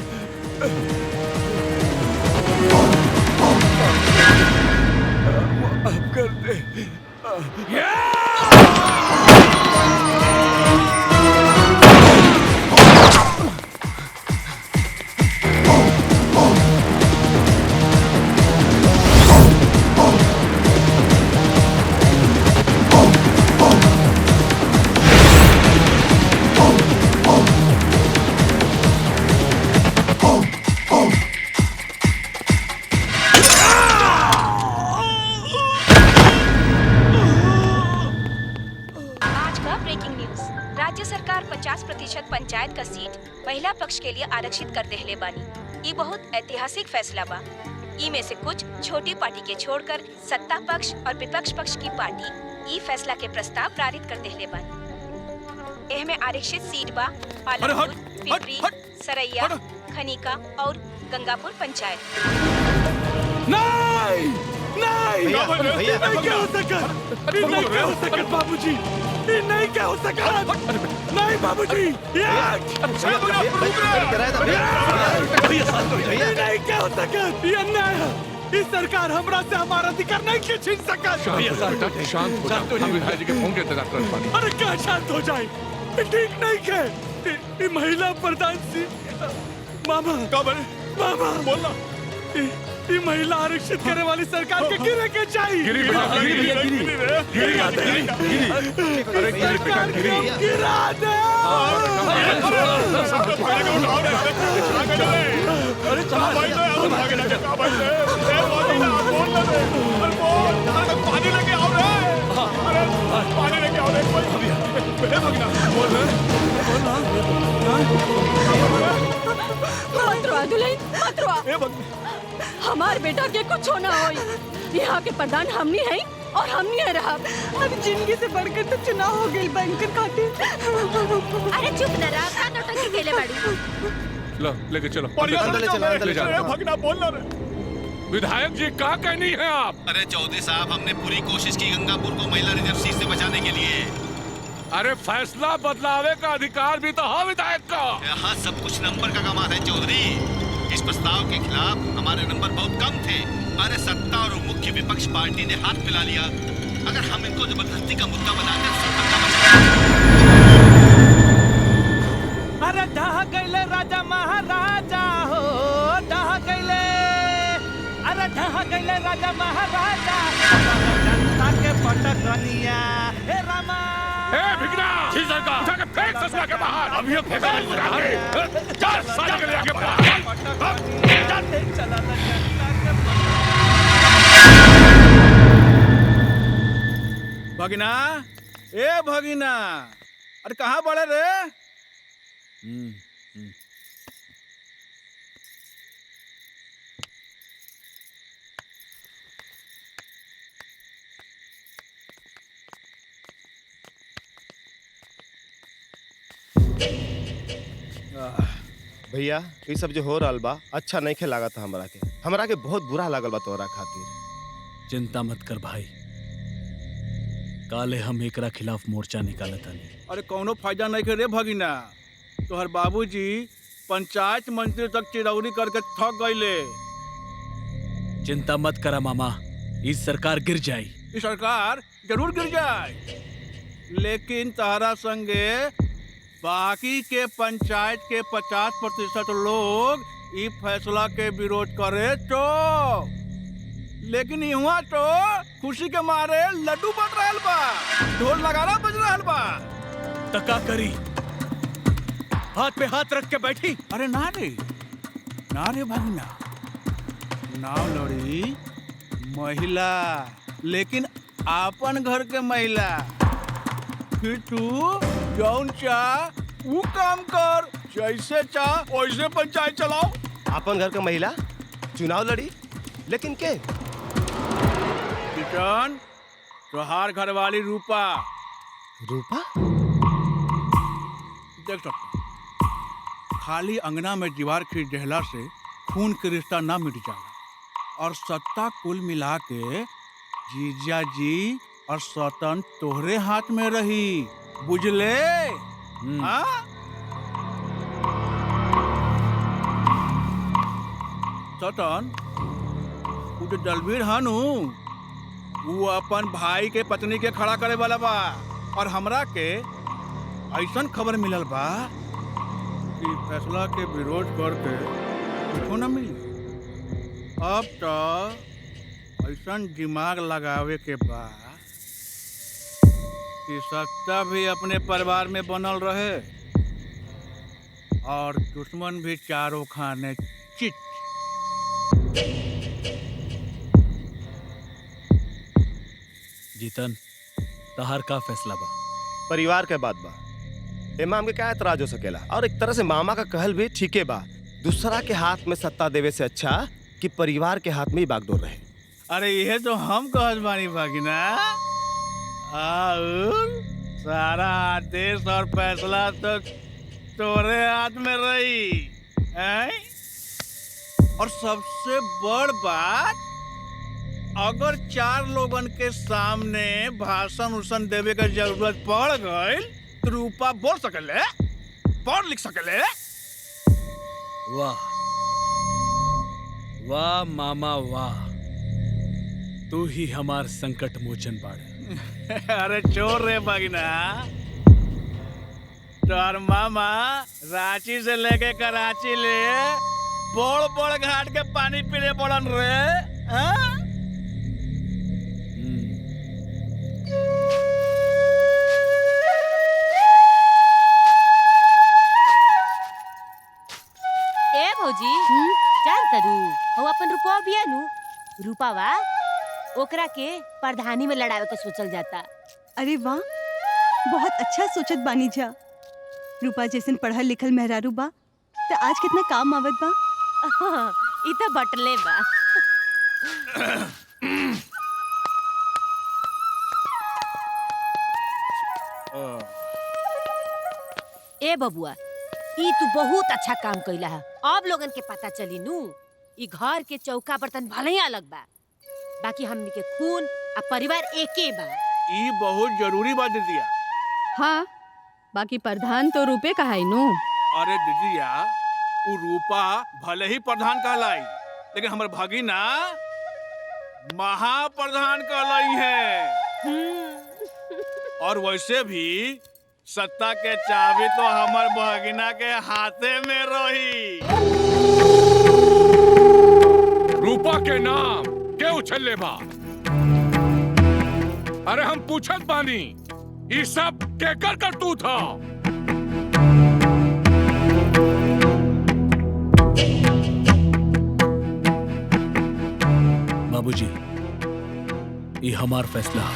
माफ कर दे। राज्य सरकार 50% पंचायत का सीट महिला पक्ष के लिए आरक्षित कर देहले बानी। ये बहुत ऐतिहासिक फैसला बा। ई में से कुछ छोटी पार्टी के छोड़कर सत्ता पक्ष और विपक्ष पक्ष की पार्टी ई फैसला के प्रस्ताव पारित कर देहले बानी। एह में आरक्षित सीट बा पालनपुर, पिपरी, सरैया, खनिका और गंगापुर पंचायत। नहीं नहीं नहीं क्या हो सका, नहीं क्या हो सका बाबूजी, नहीं क्या हो सका, नहीं बाबूजी, नहीं क्या हो सका, ये अन्याय है। इस सरकार हमरा से हमारा अधिकार नहीं के छीन सका। शांत हो जाओ, हम विधायक जी के फोन के इंतजार कर पाएंगे। अरे क्या शांत हो जाए, ठीक नहीं के महिला प्रधान सी मामा मामा बोलना, ये महिला आरक्षित करने वाली सरकार के गिरे के चाहिए। सरकार को गिरा दे। पानी लेके आओ रे, पानी लेके आओ रे, मत रोआ दुल्हन, मत रोआ। हमार बेटा के कुछ होना होई। यहाँ के प्रधान हमनी है और हमनी है रहा। अब जिंदगी से बढ़कर तो चुनाव हो गई बैंकर खातिर। अरे चुप न रहा, का नौटंकी केले बाड़ी। लो लेके चलो, भगना बोलना रे। विधायक जी क्या कहनी है आप? अरे चौधरी साहब, हमने पूरी कोशिश की गंगापुर को महिला रिजर्व सीट से बचाने के लिए। अरे फैसला बदलावे का अधिकार भी तो है विधायक का। यहाँ सब कुछ नंबर का कमाल है चौधरी। इस प्रस्ताव के खिलाफ हमारे नंबर बहुत कम थे। अरे सत्ता और मुख्य विपक्ष पार्टी ने हाथ मिला लिया। अगर हम इनको जबरदस्ती का मुद्दा बनाकर सत्ता बचा। अरे ढह गईले राजा महाराजा हो, ढह गईले, अरे ढह गईले राजा महाराजा, जनता के पटकनिया। हे रामा, ए भिगना, जी सरकार, जाके फेंक ससुरा के बाहर। अभी ये फेंका नहीं रहा है। चार साल के लिए आगे बढ़ा। भगिना, ए भगिना, अरे कहाँ बड़े रे? भैया ये सब जो हो रहा बा अच्छा नहीं खे लागत हमरा के बहुत बुरा लागल बा तोरा खातिर। चिंता मत कर भाई, काले हम एकरा खिलाफ मोर्चा निकालत हनी। अरे कौनो फायदा नहीं के रे भगिना, तोहर बाबूजी पंचायत मंत्री तक चिरौरी करके थक गईले। चिंता मत करा मामा, इस सरकार गिर जाई। इस सरकार जरूर गिर जाए, लेकिन तारा संगे बाकी के पंचायत के 50% लोग ई फैसला के विरोध करे तो, लेकिन यहाँ तो खुशी के मारे लड्डू बट रहल बा, ढोल नगारा बज रहल बा। तका करी, हाथ पे हाथ रख के बैठी। अरे ना रे भगिना, नाव लड़ी महिला, लेकिन आपन घर के महिला। फिर तू जौन चाह वो काम कर, जैसे चाह वैसे पंचायत चलाओ। अपन घर का महिला चुनाव लड़ी, लेकिन के? किशन, तोहार घरवाली रूपा। रूपा? देख सकते, खाली अंगना में दीवार खींच देहला से खून के रिश्ता ना मिट जाला, और सत्ता कुल मिला के जीजा जी और स्वतन तोहरे हाथ में रही, बुझले? हाँ? स्वतन, वो जो दलवीर हनु, वो अपन भाई के पत्नी के खड़ा करे वाला बा, और हमरा के ऐसन खबर मिलल बा कि फैसला के विरोध करके कुछो न मिली। अब तो ऐसन दिमाग लगावे के बाद कि सत्ता भी अपने परिवार में बनल रहे और दुश्मन भी चारों खाने चित। जीतन, तहार का फैसला बा? परिवार के बात बा, एमा हमके क्या एतराज हो सकेला, और एक तरह से मामा का कहल भी ठीके बा। दूसरा के हाथ में सत्ता देवे से अच्छा कि परिवार के हाथ में ही बागडोर रहे। अरे ये तो हम कहत बानी भागिना, और सारा आदेश और फैसला तो तोरे हाथ में रही हैं? और सबसे बड़ बात, अगर 4 लोगन के सामने भाषण उषण देवे का जरूरत पड़ गई तो रूपा बोल सकले, पढ़ लिख सकले। वाह वाह मामा वाह, तू ही हमार संकट मोचन बाड़े। अरे चोर रे भगिना, तोहर मामा रांची से लेके कराची ले बड़ बड़ घाट के पानी पीने पड़न रे। हाँ? ए भौजी, जान तरू हो अपन रूपा बिया नु, रूपावा ओकरा के प्रधानी में लड़ावे के सोचल जाता। अरे वाह, बहुत अच्छा सोचत बानी जा। रूपा जैसन पढ़ल लिखल मेहरारू बा तो आज कितना काम आवत बा। ई तो बटले बा। ए बबुआ, ई तू बहुत अच्छा काम कइला है। अब लोगन के पता चली नु, ई घर के चौका बर्तन भले ही अलग बा, बाकी हमनी के खून आ परिवार एके बा। ई बहुत जरूरी बात दीदिया। हाँ, बाकी प्रधान तो रूपे कहाई नु। अरे दीदिया, वो रूपा भले ही प्रधान कहलाई, लेकिन हमारे भगिना महाप्रधान कहलाई है। और वैसे भी सत्ता के चाबी तो हमार भगिना के हाथे में रही। रूपा के नाम के उछले बा? अरे हम पूछत बानी, ई सब केकर करतू था? बाबूजी, ये हमार फैसला।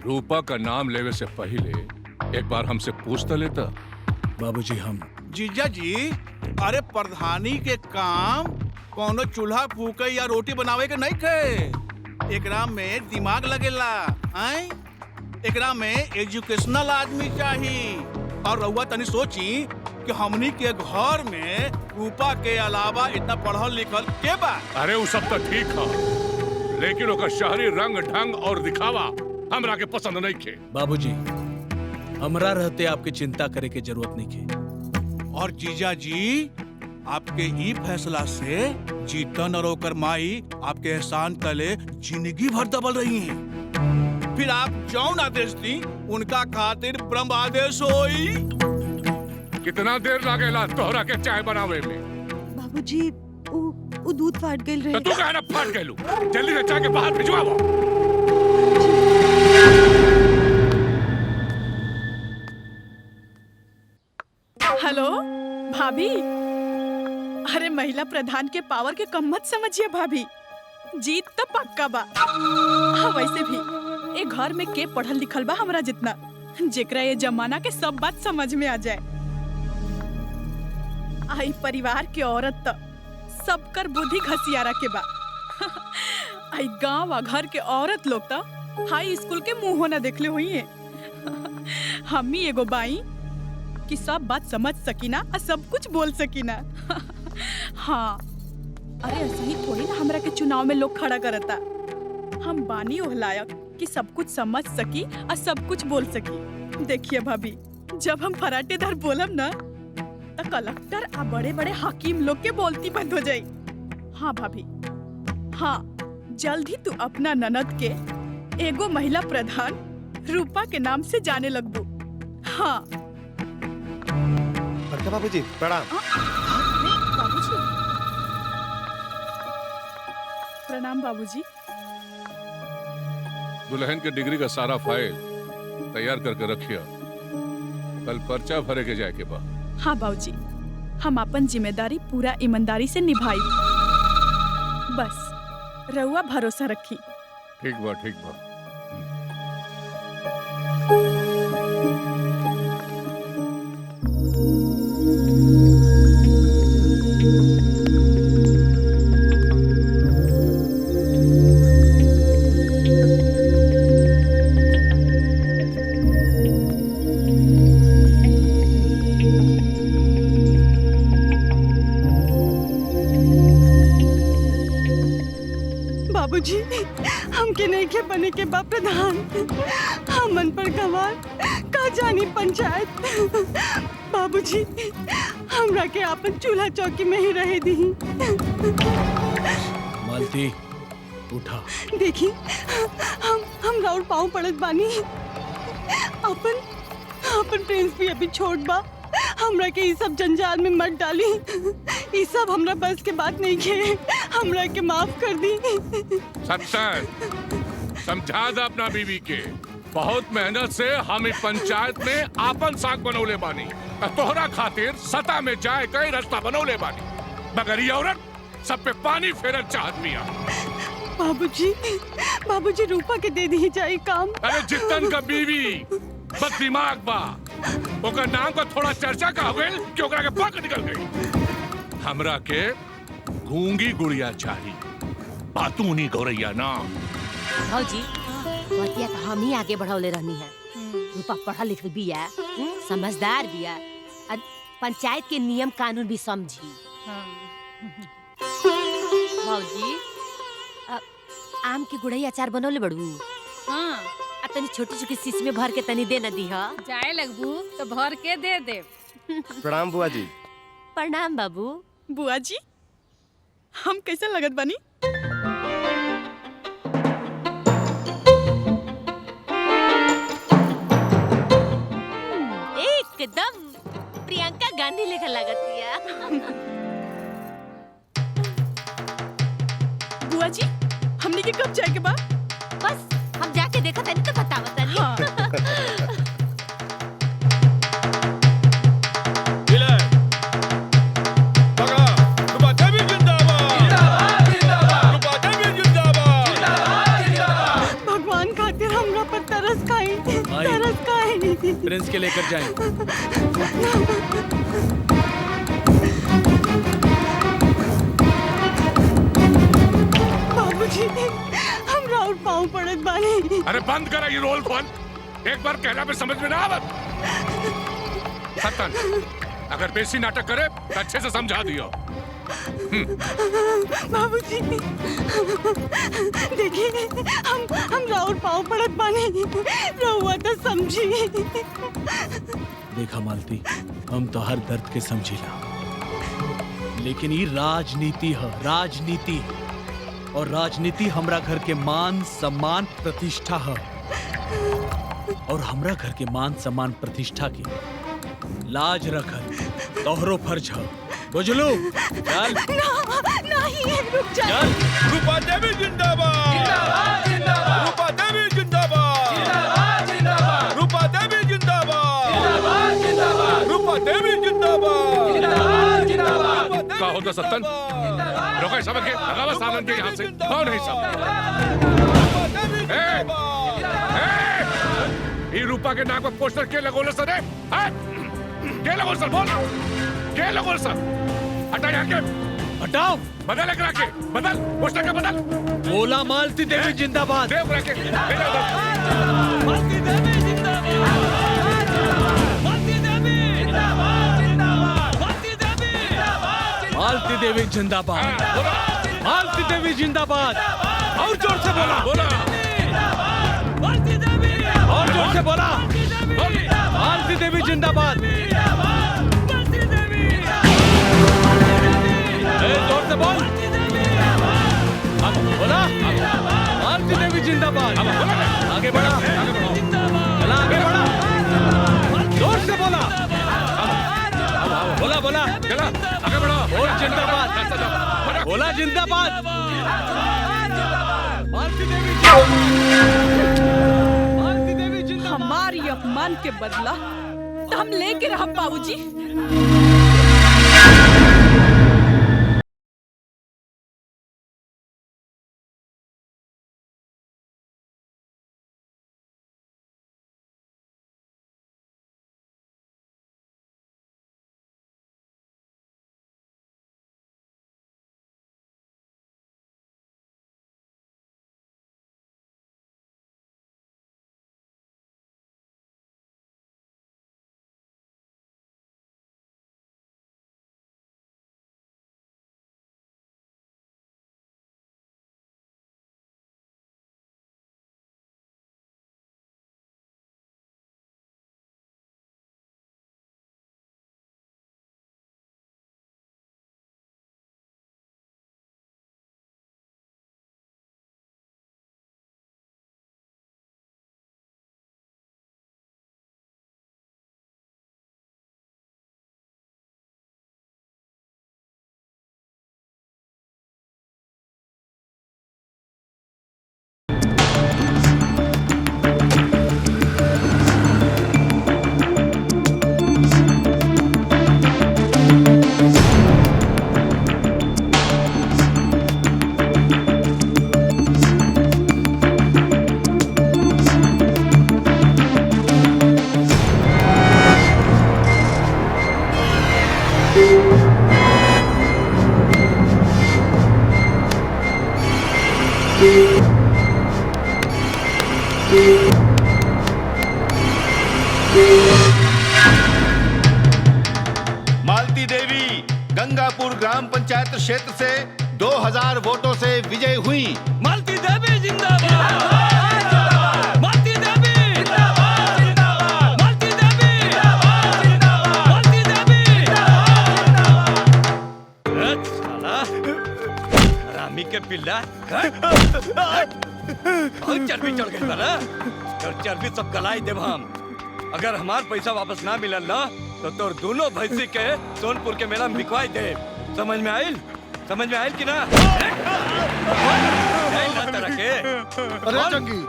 रूपा का नाम लेवे से पहले एक बार हमसे पूछता लेता। बाबूजी, हम जीजा जी, अरे प्रधानी के काम कोनो चूल्हा फूके या रोटी बनावे के नहीं थे। एकरा में दिमाग लगेला, हैं? एकरा में एजुकेशनल आदमी चाहिए। और रउआ तनी सोची कि हमनी के घर में रूपा के अलावा इतना पढ़ल लिखल के बा? अरे वो सब तो ठीक है, लेकिन ओकर शहरी रंग ढंग और दिखावा हमरा के पसंद नहीं खे। बाबूजी, हमरा रहते आपके चिंता करे के जरूरत नहीं खे। और जीजा जी, आपके ई फैसला से जीतन और ओकर माई आपके एहसान तले जिंदगी भर दबल रही हैं। फिर आप जौन आदेश दी उनका खातिर ब्रह्म आदेश होई। कितना देर लागेला तोहरा के चाय बनावे में? बाबूजी, वो दूध फाट गइल रहे। तो तू कहना फाट गइलू, जल्दी से चाय के बाहर भिजवाओ। हेलो भाभी। अरे महिला प्रधान के पावर के कम मत समझिए भाभी, जीत तो पक्का बा। हाँ, वैसे भी ए घर में के पढ़ल लिखल बा हमरा जितना, जेकरा ये जमाना के सब बात समझ में आ जाए। आई परिवार के औरत तो सबकर बुद्धि घसियारा के बा। आई गांव आ घर के औरत लोग तो हाई स्कूल के मुंह न देखले हुई है। हम ही एगो बाई कि सब बात समझ सकीना और सब कुछ बोल सकीना। हाँ, अरे ऐसे ही थोड़ी ना हमरा के चुनाव में लोग खड़ा करता। हम बानी ओह लायक कि सब कुछ समझ सकी और सब कुछ बोल सकी। देखिए भाभी, जब हम फराटेदार बोलब ना तो कलेक्टर और बड़े बड़े हाकिम लोग के बोलती बंद हो जाई। हाँ भाभी, हाँ, जल्द ही तू अपना ननद के एगो महिला प्रधान रूपा के नाम से जाने लगबू। हाँ बड़का बाबूजी प्रणाम। बाबूजी, प्रणाम बाबूजी। दुल्हन के डिग्री का सारा फाइल तैयार करके रखिए, कल पर्चा भरे के जाए के बा। हाँ बाबूजी, हम अपन जिम्मेदारी पूरा ईमानदारी से निभाई। बस रउआ भरोसा रखी। ठीक बा, ठीक बा। बाबूजी, हमके नहीं के बने के बा प्रधान। हमन पर गवार का जानी पंचायत। बाबूजी, हमरा के अपन चूल्हा चौकी में ही रहे दी। मालती, उठा। देखी, हम राउर पाँव पड़त बानी। अपन प्रिंस भी अभी छोट बा। हमरा के ये सब जंजाल में मत डाली। ये सब हमरा बस के बात नहीं खे। हमरा के माफ कर दी। सत्तर, समझा दे अपना बीवी के। बहुत मेहनत से हम इस पंचायत में आपन साग बनौले बानी। तोहरा खातिर सता में जाए कई रास्ता बनौले बानी, मगर ये औरत सब पे पानी फेरल चाहत बिया। बाबूजी रूपा के दे दी जाए काम। अरे जितन का बीवी बस दिमाग बा, ओकर नाम का थोड़ा चर्चा का हो गई कि ओकरा के पक निकल गई। हमरा के गूंगी गुड़िया चाहिए, बातूनी गौरैया ना। भौजी, बतिया तो हम ही आगे बढ़ौले रहनी है। रूपा पढ़ल लिखल बिया, समझदार बिया, और पंचायत के नियम कानून भी समझी। भौजी, आम के गुड़ई अचार बनौले बड़ू। हाँ, तनी छोटी छोटी शीशी में भर के तनी दे न दी। जाए लगबू तो भर के दे दे। प्रणाम बुआ जी। प्रणाम बाबू। बुआ जी, हम कैसे लगत बानी? एकदम प्रियंका गांधी लेखा लगतिया। बुआ जी, हमने के कब जाए के बा? बस हम जाके देखा तनी तो बतावत तनी। भगवान खातिर हमरा पर तरस खाई। प्रिंस के लेकर जाएं। बाबूजी, हम राउर पाँव पड़त बानी। अरे बंद करा ये रोल कॉल। एक बार कहना पे समझ में ना आवत। सतन, अगर बेसी नाटक करे तो अच्छे से समझा दियो। बाबूजी देखिए हम राउर पाँव पड़त बानी, रहुआ तो समझी। देखा मालती, हम तो हर दर्द के समझीला, लेकिन ये राजनीति है, राजनीति। और राजनीति हमरा घर के मान सम्मान प्रतिष्ठा है, और हमरा घर के मान सम्मान प्रतिष्ठा की लाज रखल तोहरो फर्ज है, बुझलू? चल नहीं रुक जा। चल। रूपा देवी जिंदाबाद, जिंदाबाद जिंदाबाद। रूपा देवी जिंदाबाद, जिंदाबाद जिंदाबाद। रूपा देवी जिंदाबाद, जिंदाबाद जिंदाबाद। रूपा देवी जिंदाबाद, जिंदाबाद जिंदाबाद। क्या होता सत्तन? रोको सब के लगावा सामान के यहाँ से। कौन है सब? ये रूपा के नाक पर पोस्टर के लगोले सर है? के लगोले सर बोल? के लगोले सर? हटा यहाँ के। हटाओ। बदल एक रखे, बदल पोस्टर का बदल। बोला मालती देवी जिंदाबाद। देव रखे। मालती देवी जिंदाबाद। मालती देवी जिंदाबाद, जिंदाबाद। मालती देवी जिंदाबाद। मालती देवी जिंदाबाद। मालती देवी जिंदाबाद। और जोर से बोला। बोला। मालती देवी। और जोर से बोला। मालती देवी जिंदाबाद। जोर से बोल। बोला। मालती देवी जिंदाबाद। आगे बढ़ा। चला आगे बढ़ा। जोर से बोला। बोला बोला। चला आगे बढ़ो। बोल जिंदाबाद। बोला जिंदाबाद। मालती देवी जिंदाबाद। हमारी अपमान के बदला तो हम लेके रहा बाबूजी। मालती देवी गंगापुर ग्राम पंचायत क्षेत्र से 2000 वोटों से विजय हुई। मालती देवी जिंदाबाद। मालती देवी जिंदाबाद। मालती देवी जिंदाबाद। मालती देवी जिंदाबाद। साला रामी के पिल्ला बहुत चर्बी चढ़ गई ना, और चर्बी सब गलाई देव हम। अगर हमार पैसा वापस ना मिलल ना तो तोर दोनों भैंसी के सोनपुर के मेला में बिकवाई दे। समझ में आइल? समझ में आइल कि ना? ना तरह के। अरे जंगी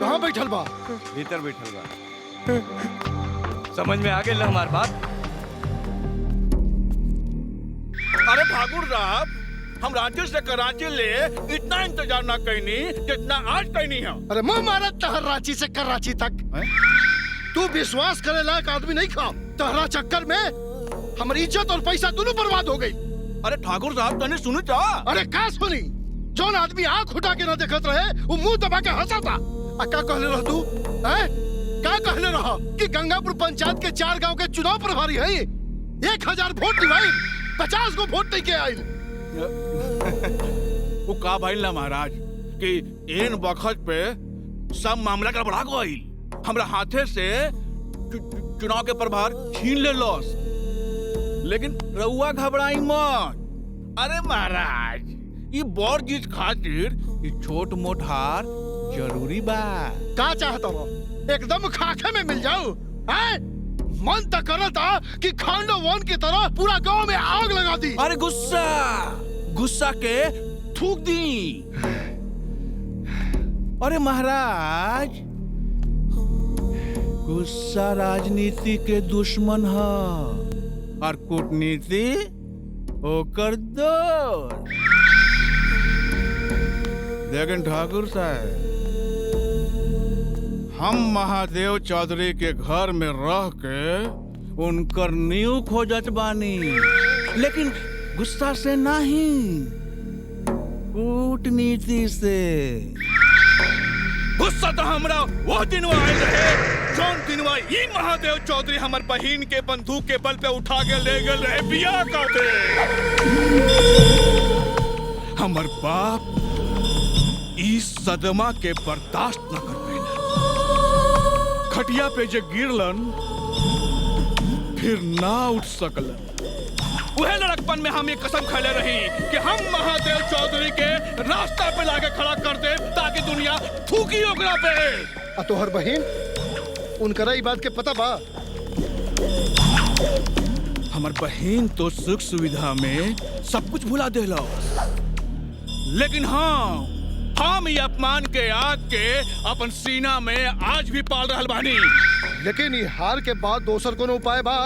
कहाँ बैठल बा? भीतर बैठल बा। समझ में आ गई ना हमार बात? अरे ठाकुर साहब, हम रांची से कराची ले इतना इंतजार ना करनी जितना आज करनी है। अरे मुंह मारा तहर रांची से कराची तक। तू विश्वास करे लायक आदमी नहीं खा। तहरा चक्कर में हमारी इज्जत और पैसा दोनों बर्बाद हो गई। अरे ठाकुर साहब तने सुनी था? अरे का सुनी? जोन आदमी आंख उठा के न देखत रहे वो मुंह दबा के हंसा था। का कहले रह तू? हैं? का कहले रहा कि गंगापुर पंचायत के 4 गांव के चुनाव प्रभारी है? 1000 वोट दिवाई, 50 को वोट नहीं के आइल। वो का भाई ना महाराज कि इन वक्त पे सब मामला गड़बड़ा गइल, हमरा हाथे से चुनाव के प्रभार छीन ले लॉस। लेकिन रउआ घबराई मत। अरे महाराज, ये बड़ जीत खातिर ये छोट मोट हार जरूरी बा। का चाहता हो? एकदम खाके में मिल जाओ, हैं? मन तक करता कि खांडो वन की तरह पूरा गांव में आग लगा दी। अरे गुस्सा के थूक दी। अरे महाराज, गुस्सा राजनीति के दुश्मन है और कूटनीति ओकर दोस्त। लेकिन ठाकुर साहब, हम महादेव चौधरी के घर में रह के उनकर नींव खोजत बानी, लेकिन गुस्सा से नहीं, कूटनीति से। गुस्सा तो हमरा वो दिन आयल रहे जौन दिनवा ई महादेव चौधरी हमर बहिन के बंदूक के बल पे उठा के ले गए रहे बियाह काटे। हमर बाप इस सदमा के बर्दाश्त न कर पाइला, खटिया पे जे गिरलन फिर ना उठ सकलन। वह लड़कपन में हम ये कसम खैले रही कि हम महादेव चौधरी के रास्ता पे लाके खड़ा कर दे ताकि दुनिया थूकी ओकरा पे। तोहर बहिन उनकरा ई बात के पता बा? हमर बहिन तो सुख सुविधा में सब कुछ भुला देला, लेकिन हाँ, हम ये अपमान के आग के अपन सीना में आज भी पाल रहल बानी। लेकिन ये हार के बाद दोसर कोनो उपाय बा?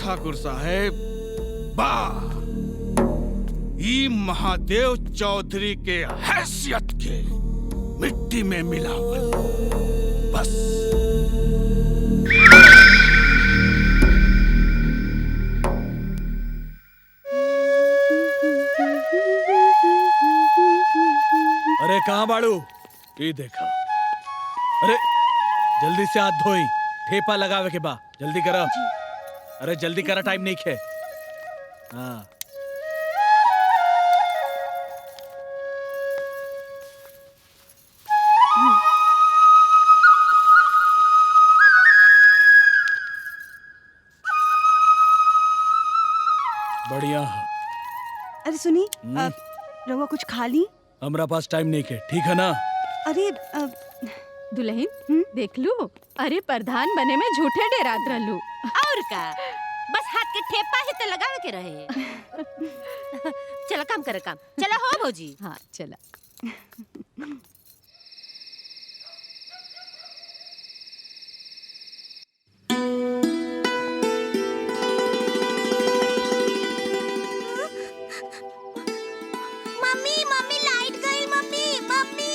ठाकुर साहेब, ई महादेव चौधरी के हैसियत के मिट्टी में मिलावल बस। अरे कहाँ बाड़ू? ये देखा। अरे जल्दी से हाथ धोई, ठेपा लगावे के बा। जल्दी करा। अरे जल्दी करा, टाइम नहीं खे। हाँ। बढ़िया। अरे सुनी, रवा कुछ खा ली? हमरा पास टाइम नहीं के, ठीक है ना? अरे दुल्हन देख लू, अरे प्रधान बने में झूठे डेरात रहलू। और का, बस हाथ के ठेपा ही तो लगावे के रहे। चला काम करे काम। चला हो भौजी। हाँ चला। मम्मी मम्मी लाइट गई। Mummy mummy.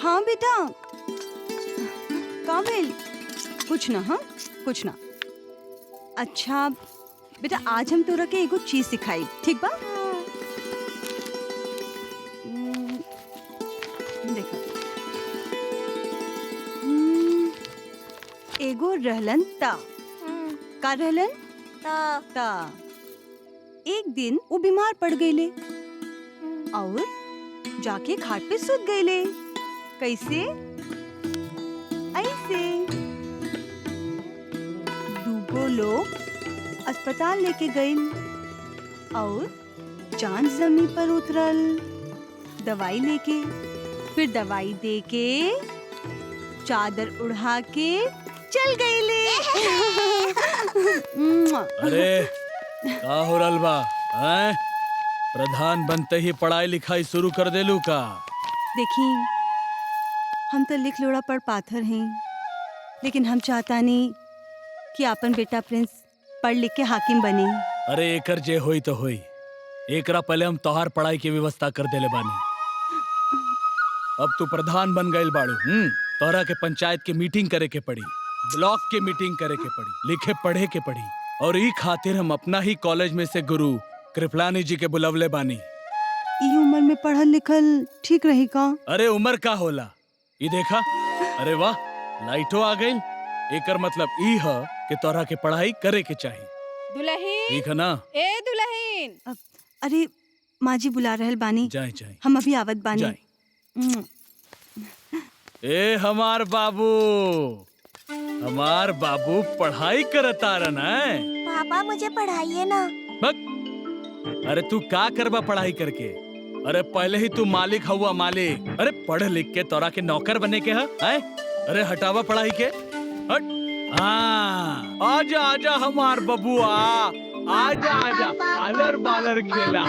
हाँ बेटा, का भेल? कुछ ना, हाँ कुछ ना। अच्छा बेटा, आज हम तोरा के एगो चीज सिखाई, ठीक बा? देखा, एगो रहलन ता। का रहलन? ता। एक दिन वो बीमार पड़ गईले और जाके खाट पे सुत गईले। कैसे? ऐसे। दूगो लोग अस्पताल लेके गइल और चांद जमीन पर उतरल दवाई लेके। फिर दवाई दे के चादर उड़ा के चल गईले। अरे का हो रहल बा? हैं? प्रधान बनते ही पढ़ाई लिखाई शुरू कर देलू का? देखी, हम तो लिख लोड़ा पढ़ पाथर हैं, लेकिन हम चाहता नहीं कि अपन बेटा प्रिंस पढ़ लिख के हाकिम बने। अरे एकर जे होई तो होई, एकरा पहले हम तोहार पढ़ाई की व्यवस्था कर देले बानी। अब तू प्रधान बन गइल बाड़ू, तोहरा के पंचायत के मीटिंग करे के पड़ी, ब्लॉक के मीटिंग करे के पड़ी, लिखे पढ़े के पड़ी, और ई खातिर हम अपना ही कॉलेज में से गुरु कृपलानी जी के बुलवले बानी। ई उम्र में पढ़ल लिखल ठीक रही का? अरे उम्र का होला, ई देखा। अरे वाह, लाइटो आ गई। एकर मतलब ई है कि तोहरा के पढ़ाई करे के चाहिए। दुल्हन ठीक है ना? ए दुल्हन। अरे माँ जी बुला रहल बानी। जाए जाए। हम अभी आवत बानी। जाए। ए हमार बाबू पढ़ाई करता रहा है। पापा मुझे पढ़ाइए ना। अरे तू का करबा पढ़ाई करके? अरे पहले ही तू मालिक हुआ मालिक। अरे पढ़ लिख के तोरा के नौकर बने के है? अरे हटावा पढ़ाई के। हट। हाँ आजा आजा हमार बबुआ, आजा आजा आलर बालर खेला।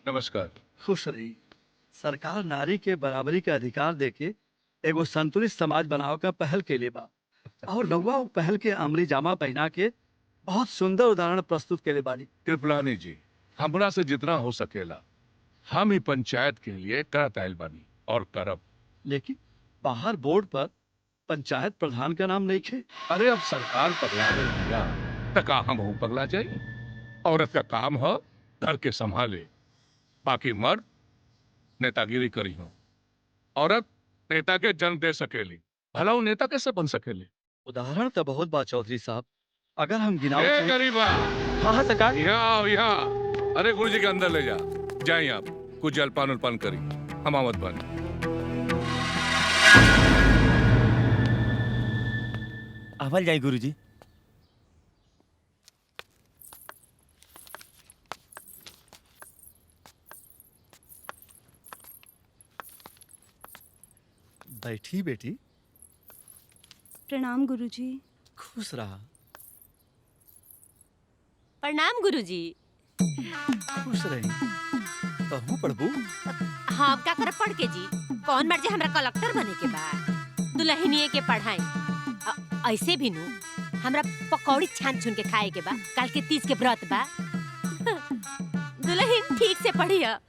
नमस्कार। खुश रही। सरकार नारी के बराबरी के अधिकार देके एगो संतुलित समाज बनावे का पहल के लिए बा और रउआ वो पहल के अमली जामा पहना के बहुत सुंदर उदाहरण प्रस्तुत के लिए बानी। कृपलानी जी, हमरा से जितना हो सकेला हम ही पंचायत के लिए करत आइल बानी और करब। लेकिन बाहर बोर्ड पर पंचायत प्रधान का नाम नहीं खे। अरे अब सरकार पगला दिया तका हम हूँ पगला जाये। औरत का काम है घर के संभाले, बाकी मर्द नेतागिरी करी हो। औरत नेता के जन्म दे सकेली, भला वो नेता कैसे बन सकेली? उदाहरण तो बहुत बात चौधरी साहब, अगर हम गिनाओ ए गरीबा, हाँ सरकार, यहाँ यहाँ। अरे गुरु जी के अंदर ले जा, जाइए आप कुछ जलपान उलपान करी, हम आवत बन। आवल जाए गुरुजी। बैठी बेटी। प्रणाम गुरुजी। खुश रहा। प्रणाम गुरुजी। खुश रही। कहूँ पढ़बू? हाँ क्या कर पढ़ के जी, कौन मर्जी हमरा कलेक्टर बने के बा, दुल्हनिए के पढ़ाई। ऐसे भी नु हमरा पकौड़ी छान छुन के खाए के बा, कल के 30 के व्रत बा। दुल्हन ठीक से पढ़िया।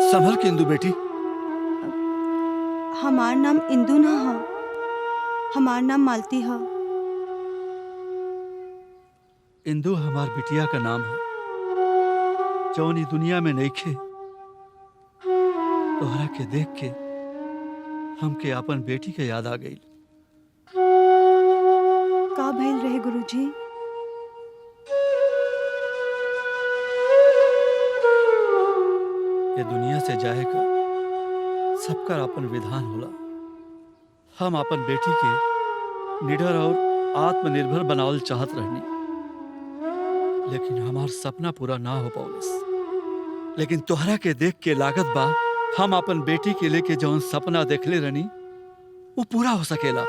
संभल के इंदु बेटी। हमार नाम इंदु ना हो, हमार नाम मालती हो। इंदु हमार बिटिया का नाम है, जौन ई दुनिया में नहीं खे। तोहरा के देख के हमके अपन बेटी के याद आ गई। का भइल रहे गुरुजी? ये दुनिया से जाए का सबका अपन विधान होला। हम अपन बेटी के निडर और आत्मनिर्भर बनावल चाहत रहनी, लेकिन हमार सपना पूरा ना हो पाउलस। लेकिन तोहरा के देख के लागत बा हम अपन बेटी के लेके जौन सपना देखले रहनी वो पूरा हो सकेला।